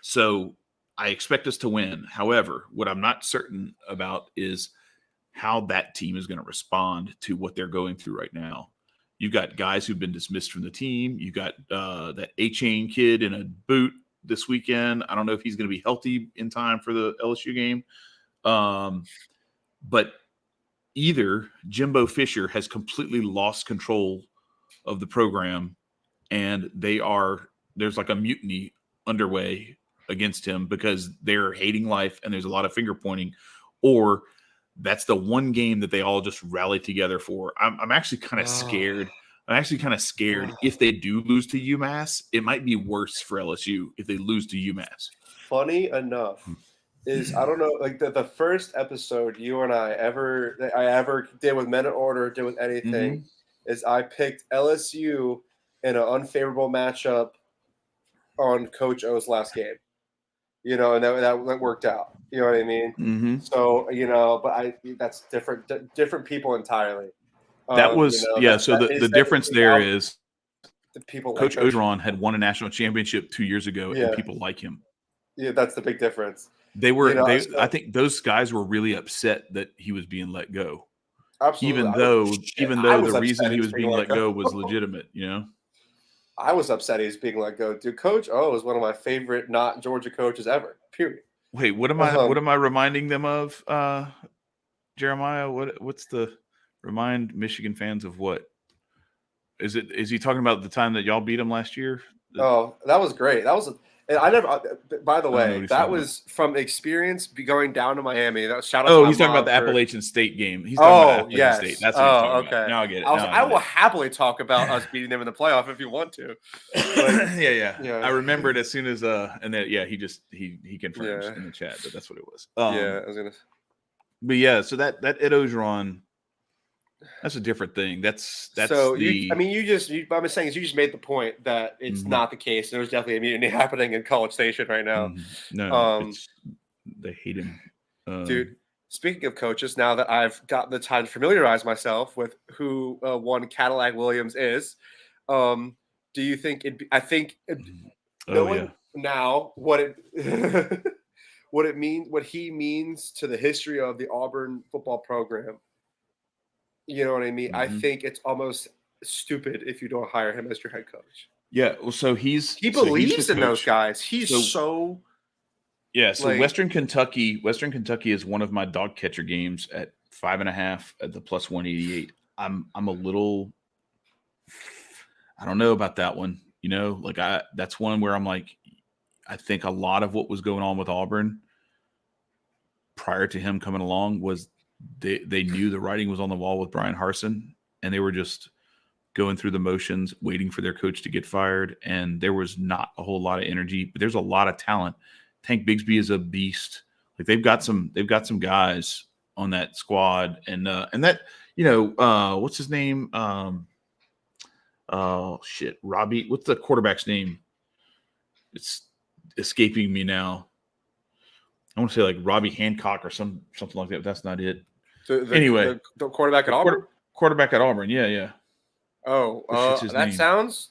So I expect us to win. However, what I'm not certain about is how that team is going to respond to what they're going through right now. You've got guys who've been dismissed from the team. You got that A-Chain kid in a boot this weekend. I don't know if he's going to be healthy in time for the LSU game. But either Jimbo Fisher has completely lost control of the program, and there's like a mutiny underway against him because they're hating life and there's a lot of finger pointing, or that's the one game that they all just rally together for. I'm actually kind of scared. If they do lose to UMass, it might be worse for LSU if they lose to UMass. Funny enough is, I don't know, like the first episode you and I ever did with Men in Order, did with anything, is I picked LSU in an unfavorable matchup on Coach O's last game. And that worked out. You know what I mean? Mm-hmm. So, but that's different people entirely. That was, so the difference there is the people Coach Orgeron had won a national championship 2 years ago, and people like him. Yeah, that's the big difference. I think those guys were really upset that he was being let go. Absolutely. Even though the reason he was being let go was legitimate, I was upset he was being let go. Dude, Coach O is one of my favorite not Georgia coaches ever. Period. Wait, what am I reminding them of, Jeremiah? What's the remind Michigan fans of what? Is he talking about the time that y'all beat him last year? Oh, that was great. By the way, that was from experience going down to Miami. Shout out to he's talking about the Appalachian State game. He's talking about Appalachian State. That's what he's talking about. Now I get it. I will happily talk about us beating them in the playoff if you want to. Yeah. I remembered as soon as and then he confirms in the chat that that's what it was. I was gonna. But so that Ed Orgeron, that's a different thing. I'm saying is you just made the point that it's not the case. There's definitely a mutiny happening in College Station right now. No, they hate him. Dude, speaking of coaches, now that I've got the time to familiarize myself with who one Cadillac Williams is, do you think now what he means to the history of the Auburn football program? You know what I mean? I think it's almost stupid if you don't hire him as your head coach. Yeah, well, so he believes in those guys. So Western Kentucky is one of my dog catcher games at 5.5 at the plus 188. I'm a little, I don't know about that one. That's one where I'm like, I think a lot of what was going on with Auburn prior to him coming along was they knew the writing was on the wall with Brian Harsin, and they were just going through the motions, waiting for their coach to get fired. And there was not a whole lot of energy, but there's a lot of talent. Tank Bigsby is a beast. Like, they've got some guys on that squad, and that, what's his name? Robbie. What's the quarterback's name? It's escaping me now. I want to say like Robbie Hancock or something like that, but that's not it. The quarterback at Auburn? Quarterback at Auburn, yeah. That sounds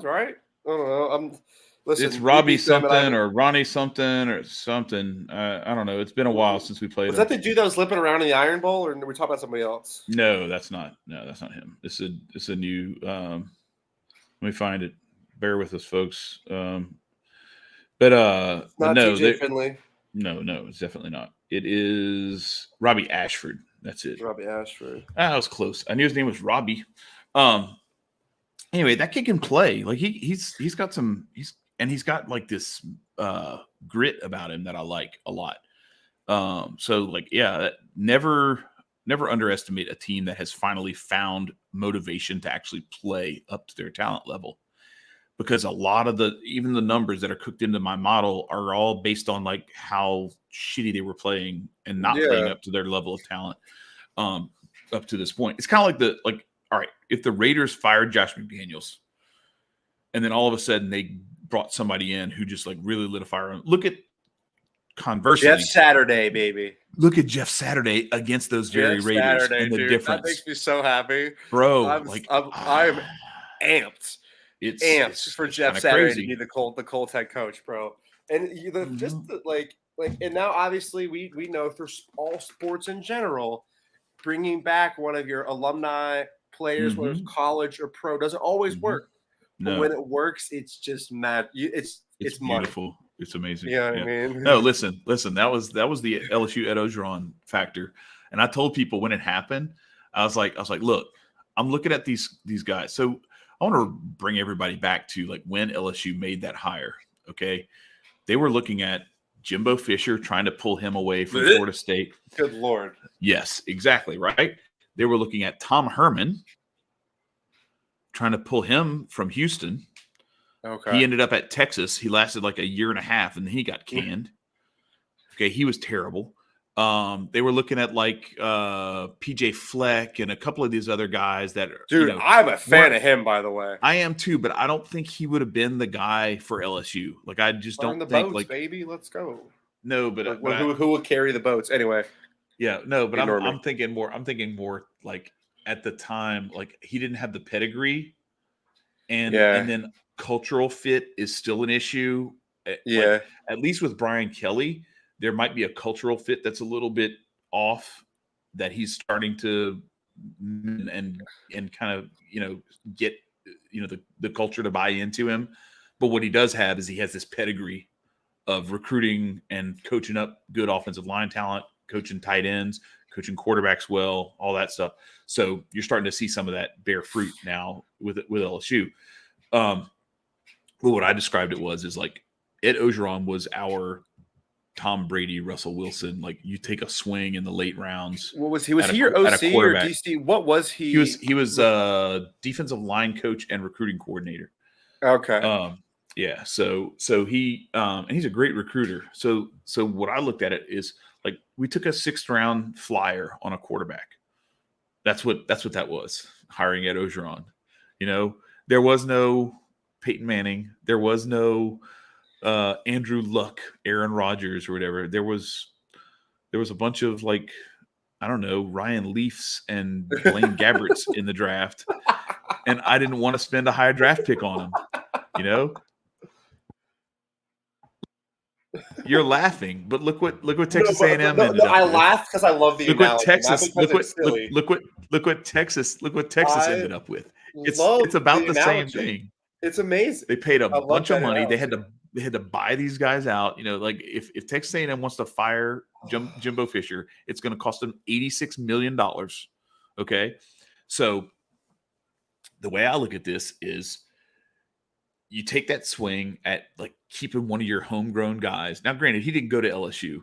right. I don't know. Listen, it's Robbie something or Ronnie something or something. I don't know. It's been a while since we played. Was that the dude that was limping around in the Iron Bowl, or were we talking about somebody else? No, that's not him. It's a new. Let me find it. Bear with us, folks. Not TJ Finley. No, it's definitely not. It is Robbie Ashford. That's it. Robbie Ashford. That was close. I knew his name was Robbie. Anyway, that kid can play. Like, he's got like this grit about him that I like a lot. Never never underestimate a team that has finally found motivation to actually play up to their talent level. Because a lot of even the numbers that are cooked into my model are all based on like how shitty they were playing and not playing up to their level of talent up to this point. It's kind of like all right, if the Raiders fired Josh McDaniels and then all of a sudden they brought somebody in who just like really lit a fire on. Look at conversely Jeff Saturday, baby. Look at Jeff Saturday against those very Raiders Saturday, and the dude, difference. That makes me so happy, bro. I'm amped. It's amped for Jeff Saturday to be the Colts head coach, bro. And and now obviously we know for all sports in general, bringing back one of your alumni players, whether it's college or pro, doesn't always work. No. But when it works, it's just mad. It's beautiful. Money. It's amazing. Yeah, I mean, no, listen. That was the LSU Ed Ogeron factor, and I told people when it happened, I was like, look, I'm looking at these guys. So I want to bring everybody back to like when LSU made that hire. Okay, they were looking at Jimbo Fisher, trying to pull him away from Florida State. Good Lord. Yes, exactly right. They were looking at Tom Herman, trying to pull him from Houston. Okay. He ended up at Texas. He lasted like a year and a half, and then he got canned. Okay, he was terrible. They were looking at like PJ Fleck and a couple of these other guys that are. Dude, I'm a fan of him, by the way. I am too, but I don't think he would have been the guy for LSU. Like, I just don't think boats, like baby, let's go. No, but, who would carry the boats anyway? Yeah, no, but I'm thinking more. I'm thinking more like at the time, like he didn't have the pedigree, and then cultural fit is still an issue. Yeah, like, at least with Brian Kelly, there might be a cultural fit that's a little bit off that he's starting to and kind of get the culture to buy into him. But what he does have is he has this pedigree of recruiting and coaching up good offensive line talent, coaching tight ends, coaching quarterbacks well, all that stuff. So you're starting to see some of that bear fruit now with LSU. Well, what I described it is like Ed Ogeron was our Tom Brady, Russell Wilson. Like you take a swing in the late rounds. What was he? Was he your OC or DC? What was he? He was defensive line coach and recruiting coordinator. Okay. Yeah. So he and he's a great recruiter. So what I looked at it is like we took a 6th round flyer on a quarterback. That's what that was, hiring Ed Ogeron. There was no Peyton Manning. There was no Andrew Luck, Aaron Rodgers, or whatever. There was a bunch of like, I don't know, Ryan Leafs and Blaine Gabberts in the draft, and I didn't want to spend a high draft pick on them. You're laughing, but look what Texas A&M ended up with. I laugh because I love the analogy. Look what Texas ended up with. It's about the same thing. It's amazing. They paid a bunch of money. They had to buy these guys out. Like if Texas A&M wants to fire Jimbo Fisher, it's going to cost them $86 million. Okay, so the way I look at this is, you take that swing at like keeping one of your homegrown guys. Now, granted, he didn't go to LSU,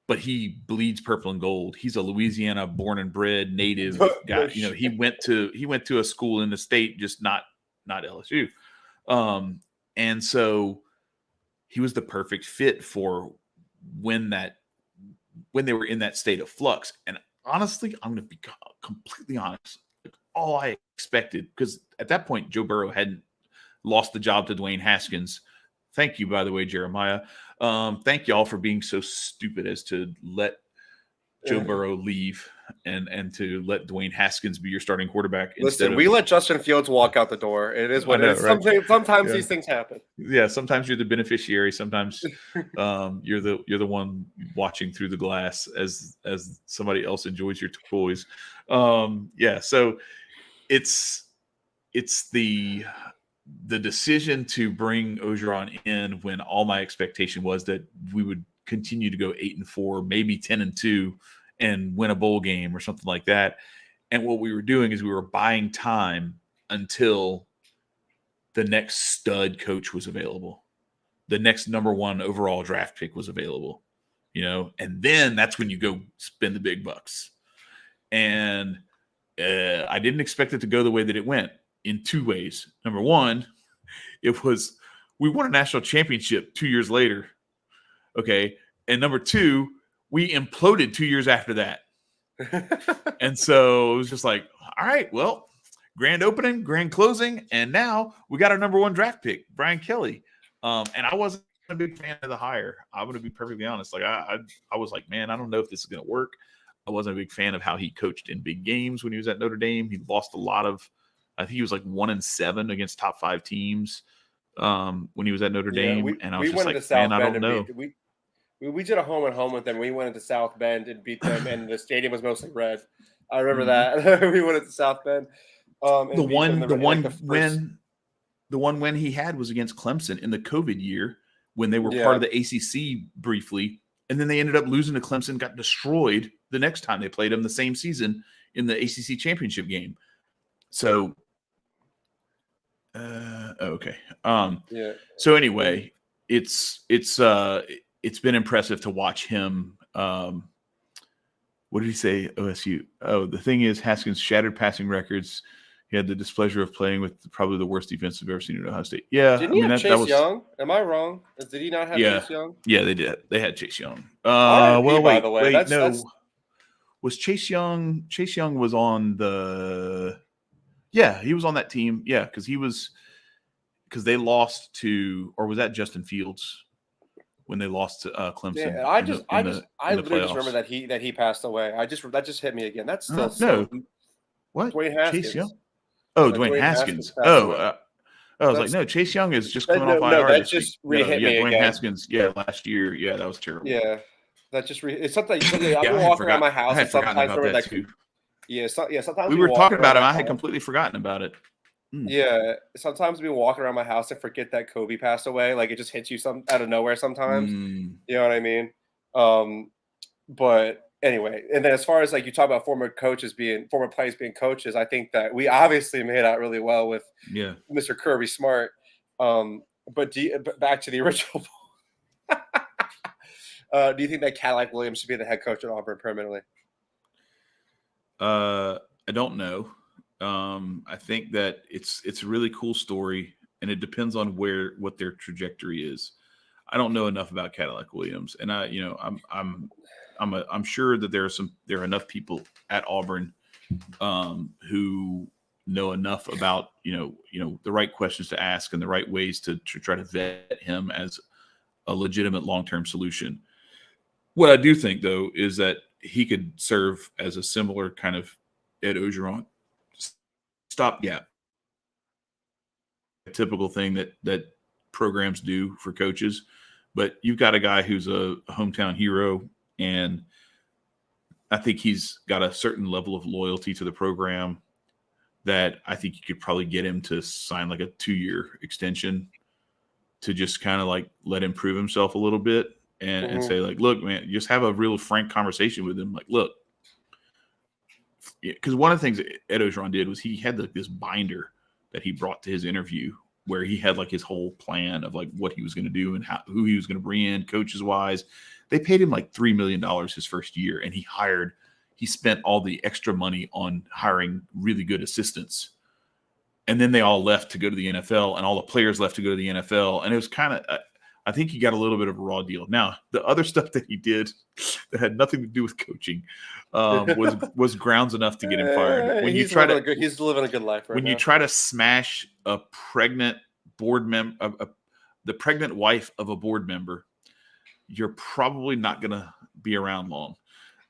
but he bleeds purple and gold. He's a Louisiana born and bred native guy. He went to a school in the state, just not LSU. And so he was the perfect fit for when they were in that state of flux. And honestly, I'm going to be completely honest. Like, all I expected, because at that point, Joe Burrow hadn't lost the job to Dwayne Haskins. Thank you, by the way, Jeremiah. Thank y'all for being so stupid as to let Joe Burrow leave and to let Dwayne Haskins be your starting quarterback. Listen, we let Justin Fields walk out the door. It is what it is. Right? Sometimes these things happen. Yeah, sometimes you're the beneficiary. Sometimes you're the one watching through the glass as somebody else enjoys your toys. So it's the decision to bring Ogeron in when all my expectation was that we would continue to go 8-4, maybe 10-2, and win a bowl game or something like that. And what we were doing is we were buying time until the next stud coach was available, the next number 1 overall draft pick was available, and then that's when you go spend the big bucks. And I didn't expect it to go the way that it went in two ways. Number one, we won a national championship 2 years later. Okay. And number two, we imploded 2 years after that. And so it was just like, all right, well, grand opening, grand closing, and now we got our number one draft pick, Brian Kelly. And I wasn't a big fan of the hire. I'm going to be perfectly honest. Like I was like, man, I don't know if this is going to work. I wasn't a big fan of how he coached in big games when he was at Notre Dame. He lost a lot of, I think he was like 1-7 against top 5 teams when he was at Notre Dame. And I was just like, man, I don't know. We did a home and home with them. We went into South Bend and beat them, and the stadium was mostly red. I remember that. We went into South Bend. The one win he had was against Clemson in the COVID year when they were part of the ACC briefly, and then they ended up losing to Clemson, got destroyed the next time they played them the same season in the ACC championship game. So, okay. So anyway, it's been impressive to watch him. What did he say? OSU. Oh, the thing is, Haskins shattered passing records. He had the displeasure of playing with probably the worst defense I've ever seen at Ohio State. Yeah. Didn't he have Chase Young? Am I wrong? Did he not have Chase Young? Yeah, they did. They had Chase Young. By the way. Was Chase Young? Chase Young was on the. Yeah, he was on that team. Yeah, because they lost to, or was that Justin Fields when they lost to Clemson? Yeah, I literally just remember that he passed away. That just hit me again. That's still no. What? Dwayne Haskins. Chase Young? Oh, Dwayne Haskins. I was like, no, Chase Young is just coming off IR. No, that just re-hit me Dwayne again. Haskins. Yeah, last year. Yeah, that was terrible. Yeah, that just it's something. I've been walking around my house and sometimes remember that too. Sometimes we were talking about him. I had completely forgotten about it. Yeah, sometimes we walk around my house and forget that Kobe passed away. Like it just hits you out of nowhere sometimes. You know what I mean? But anyway, and then as far as like you talk about former players being coaches, I think that we obviously made out really well with Mr. Kirby Smart. But back to the original. Do you think that Cadillac Williams should be the head coach at Auburn permanently? I don't know. I think that it's a really cool story, and it depends on what their trajectory is. I don't know enough about Cadillac Williams, and I'm sure that there are enough people at Auburn who know enough about the right questions to ask and the right ways to try to vet him as a legitimate long-term solution. What I do think though is that he could serve as a similar kind of Ed Orgeron stopgap, a typical thing that programs do for coaches. But you've got a guy who's a hometown hero, and I think he's got a certain level of loyalty to the program that I think you could probably get him to sign like a 2-year extension to just kind of like let him prove himself a little bit and say like, look, man, just have a real frank conversation with him. Like, look, because one of the things that Ed Orgeron did was he had this binder that he brought to his interview where he had like his whole plan of like what he was going to do and who he was going to bring in coaches wise. They paid him like $3 million his first year, and he spent all the extra money on hiring really good assistants. And then they all left to go to the NFL, and all the players left to go to the NFL. And it was kind of, I think he got a little bit of a raw deal. Now, the other stuff that he did that had nothing to do with coaching was grounds enough to get him fired. When he's living a good life right now. When you try to smash a pregnant board member, the pregnant wife of a board member, you're probably not going to be around long.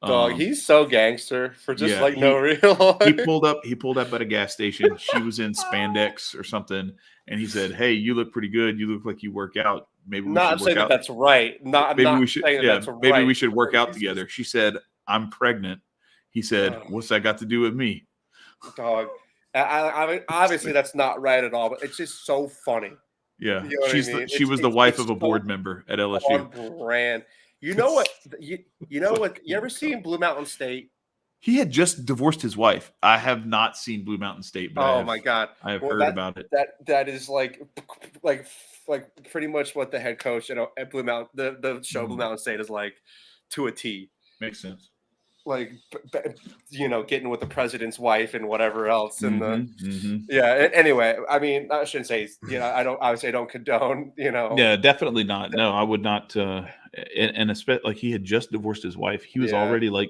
Dog, he's so gangster for just no real. He pulled up at a gas station. She was in spandex or something, and he said, "Hey, you look pretty good. You look like you work out. Maybe we should work out." That's right. Maybe we should work out together. She said, "I'm pregnant." He said, "What's that got to do with me?" Dog, I mean, obviously that's not right at all, but it's just so funny. Yeah, you know she was the wife of a board member at LSU. On brand. You know what? You know what? You ever seen Blue Mountain State? He had just divorced his wife. I have not seen Blue Mountain State, but my God, I have heard about it. That is like pretty much what the head coach at Blue Mountain, the show Blue Mountain State is like to a T. Makes sense. like getting with the president's wife and whatever else, and Mm-hmm. Anyway, I mean, I shouldn't say I would say I don't condone. Yeah, definitely not. No, I would not. And especially like he had just divorced his wife. He was already like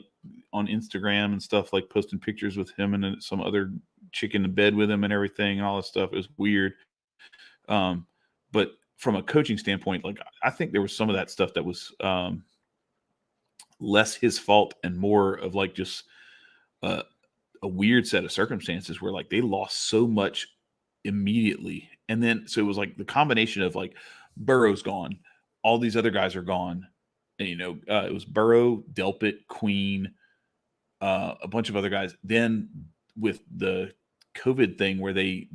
on Instagram and stuff, like posting pictures with him and some other chick in the bed with him and everything and all this stuff. It was weird. But from a coaching standpoint, like I think there was some of that stuff that was less his fault and more of like just a weird set of circumstances where like they lost so much immediately. And then so it was like the combination of like Burrow's gone, all these other guys are gone. And it was Burrow, Delpit, Queen, a bunch of other guys. Then with the COVID thing where they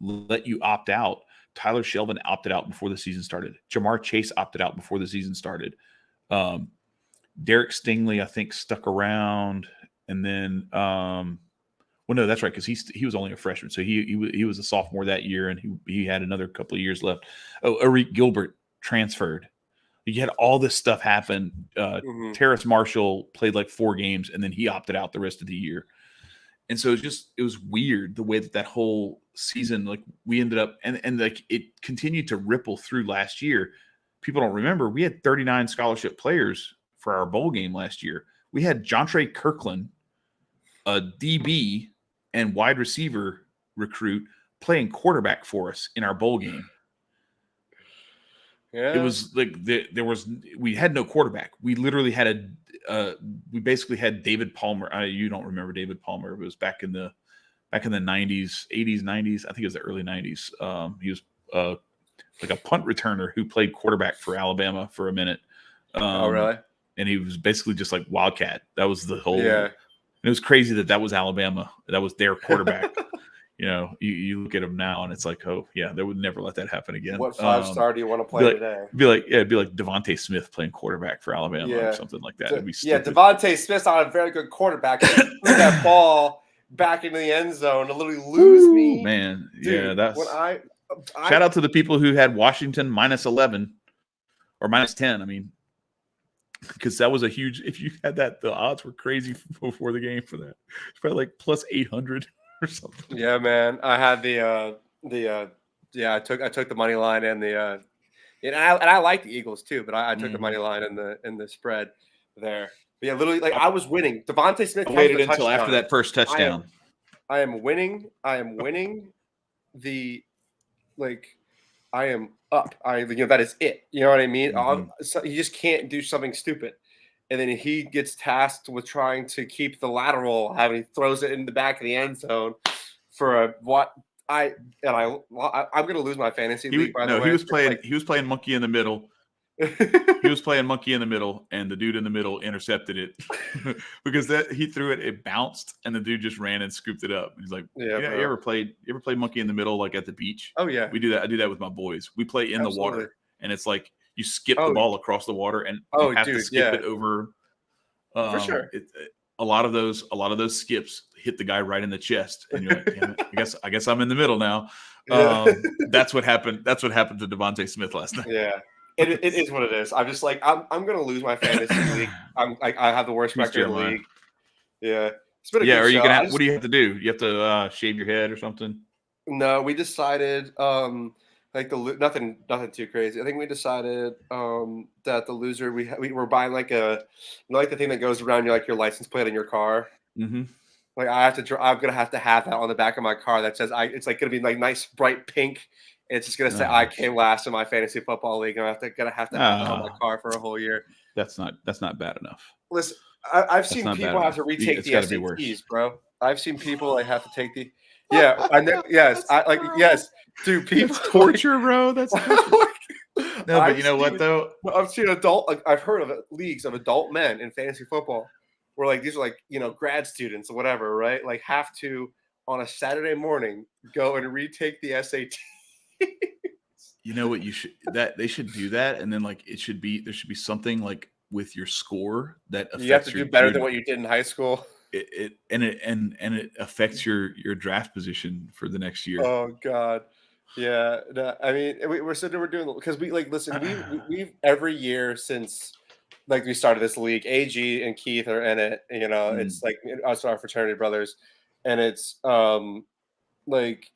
let you opt out, Tyler Shelvin opted out before the season started. Jamar Chase opted out before the season started. Derek Stingley, I think, stuck around, and then well, no, that's right, because he was only a freshman, so he was a sophomore that year, and he had another couple of years left. Oh, Arik Gilbert transferred. You had all this stuff happen. Terrace Marshall played like 4 games, and then he opted out the rest of the year. And so it was weird the way that whole season, like we ended up, and like it continued to ripple through last year. People don't remember we had 39 scholarship players for our bowl game last year. We had Jontre Kirkland, a DB and wide receiver recruit, playing quarterback for us in our bowl game. Yeah. It was like we had no quarterback. We literally had we basically had David Palmer. You don't remember David Palmer. It was back in the 90s, 80s, 90s. I think it was the early 90s. He was like a punt returner who played quarterback for Alabama for a minute. Oh, really? And he was basically just like Wildcat. That was the whole. Yeah. It was crazy that was Alabama. That was their quarterback. You look at him now and it's like, oh yeah, they would never let that happen again. What 5-star do you want to play today? It'd be like Devontae Smith playing quarterback for Alabama or something like that. It'd be stupid. Devontae Smith's not a very good quarterback. He threw that ball back into the end zone to literally lose me. Man, dude, yeah, that's when I shout out to the people who had Washington -11 or -10. I mean, because that was a huge. If you had that, the odds were crazy before the game for that. It's probably like +800. Or something. Yeah, man. I had I took the money line and I like the Eagles too, but I took the money line in the spread there. But yeah, literally, like I was winning. Devontae Smith waited until after that first touchdown. I am winning. I am up. That is it. You know what I mean? You just can't do something stupid. And then he gets tasked with trying to keep the lateral, having he throws it in the back of the end zone for I'm going to lose my fantasy league. By the way, he was playing monkey in the middle. He was playing monkey in the middle, and the dude in the middle intercepted it because he threw it. It bounced, and the dude just ran and scooped it up. He's like, "Yeah, you ever played monkey in the middle, like at the beach?" Oh yeah, we do that. I do that with my boys. We play in the water, and it's like. You skip the ball across the water, and you have to skip it over. For sure, a lot of those skips hit the guy right in the chest, and you're like, "Damn it, I guess I'm in the middle now." That's what happened. That's what happened to Devontae Smith last night. Yeah, it is what it is. I'm just like I'm going to lose my fantasy league. I have the worst record in the league. Yeah, it's been a good show. What do you have to do? You have to shave your head or something? No, we decided. Nothing too crazy. I think we decided that the loser we were buying like the thing that goes around your license plate in your car. Mm-hmm. Like I'm gonna have to have that on the back of my car that says it's like gonna be like nice bright pink. And it's just gonna say I came last in my fantasy football league. And I'm gonna have that on my car for a whole year. That's not bad enough. Listen, I've seen people have to retake the SATs, bro. I've seen people have to take the. Yeah, yes. Dude, people torture, bro. That's torture. No, but you know what though? I've seen I've heard of leagues of adult men in fantasy football where like these are like grad students or whatever, right? Like have to on a Saturday morning go and retake the SAT. You know what? They should do that, and then like there should be something like with your score that affects you have to do better than what you did in high school. It affects your draft position for the next year. Oh God, yeah. No, I mean, we're sitting there doing because we've every year since like we started this league. AG and Keith are in it. You know, it's like us, our fraternity brothers, and it's like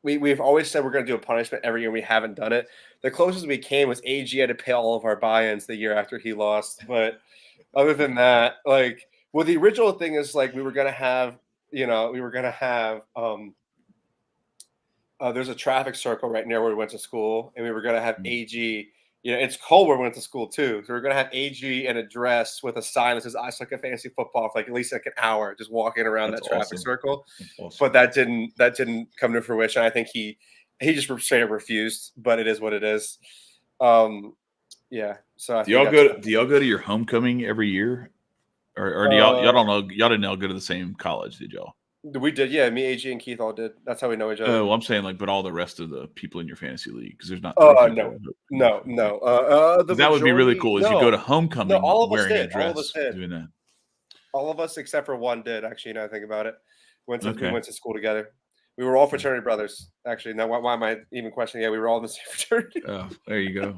we've always said we're going to do a punishment every year. We haven't done it. The closest we came was AG had to pay all of our buy-ins the year after he lost. But other than that, like, well, the original thing is like we were going to have, there's a traffic circle right near where we went to school, and we were going to have AG. You know, it's cold where we went to school too. So we're going to have AG in a dress with a sign that says "I suck at fantasy football" for like at least like an hour, just walking around that traffic circle. Awesome. But that didn't come to fruition. I think he just straight up refused. But it is what it is. Yeah. So do y'all go to your homecoming every year, or do y'all don't know? Y'all didn't all go to the same college, did y'all? We did, yeah. Me, AG, and Keith all did. That's how we know each other. Oh, I'm saying like, but all the rest of the people in your fantasy league, because there's not. No. That would be really cool. Is you go to homecoming all of us wearing did. a dress, all of us did. doing that. All of us except for one did. Actually, now I think about it, we went to school together. We were all fraternity brothers. Actually, now why am I even questioning? Yeah, we were all in the same fraternity. Oh, there you go.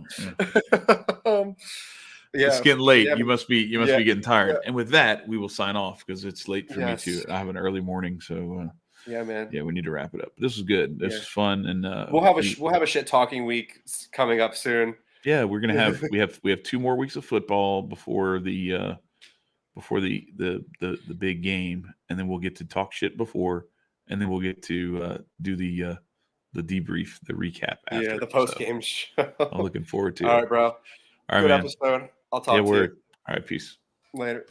Yeah. It's getting late. Yeah, you must be getting tired. Yeah. And with that, we will sign off because it's late for me too. I have an early morning, so yeah, man. Yeah, we need to wrap it up. This was good. This was fun, and we'll have a shit talking week coming up soon. Yeah, we're gonna have we have 2 more weeks of football before the big game, and then we'll get to talk shit before, and then we'll get to do the debrief, the recap after. Yeah, the post game show. I'm looking forward to it. All right, bro. All right, good man. episode. I'll talk to you. All right, peace. Later.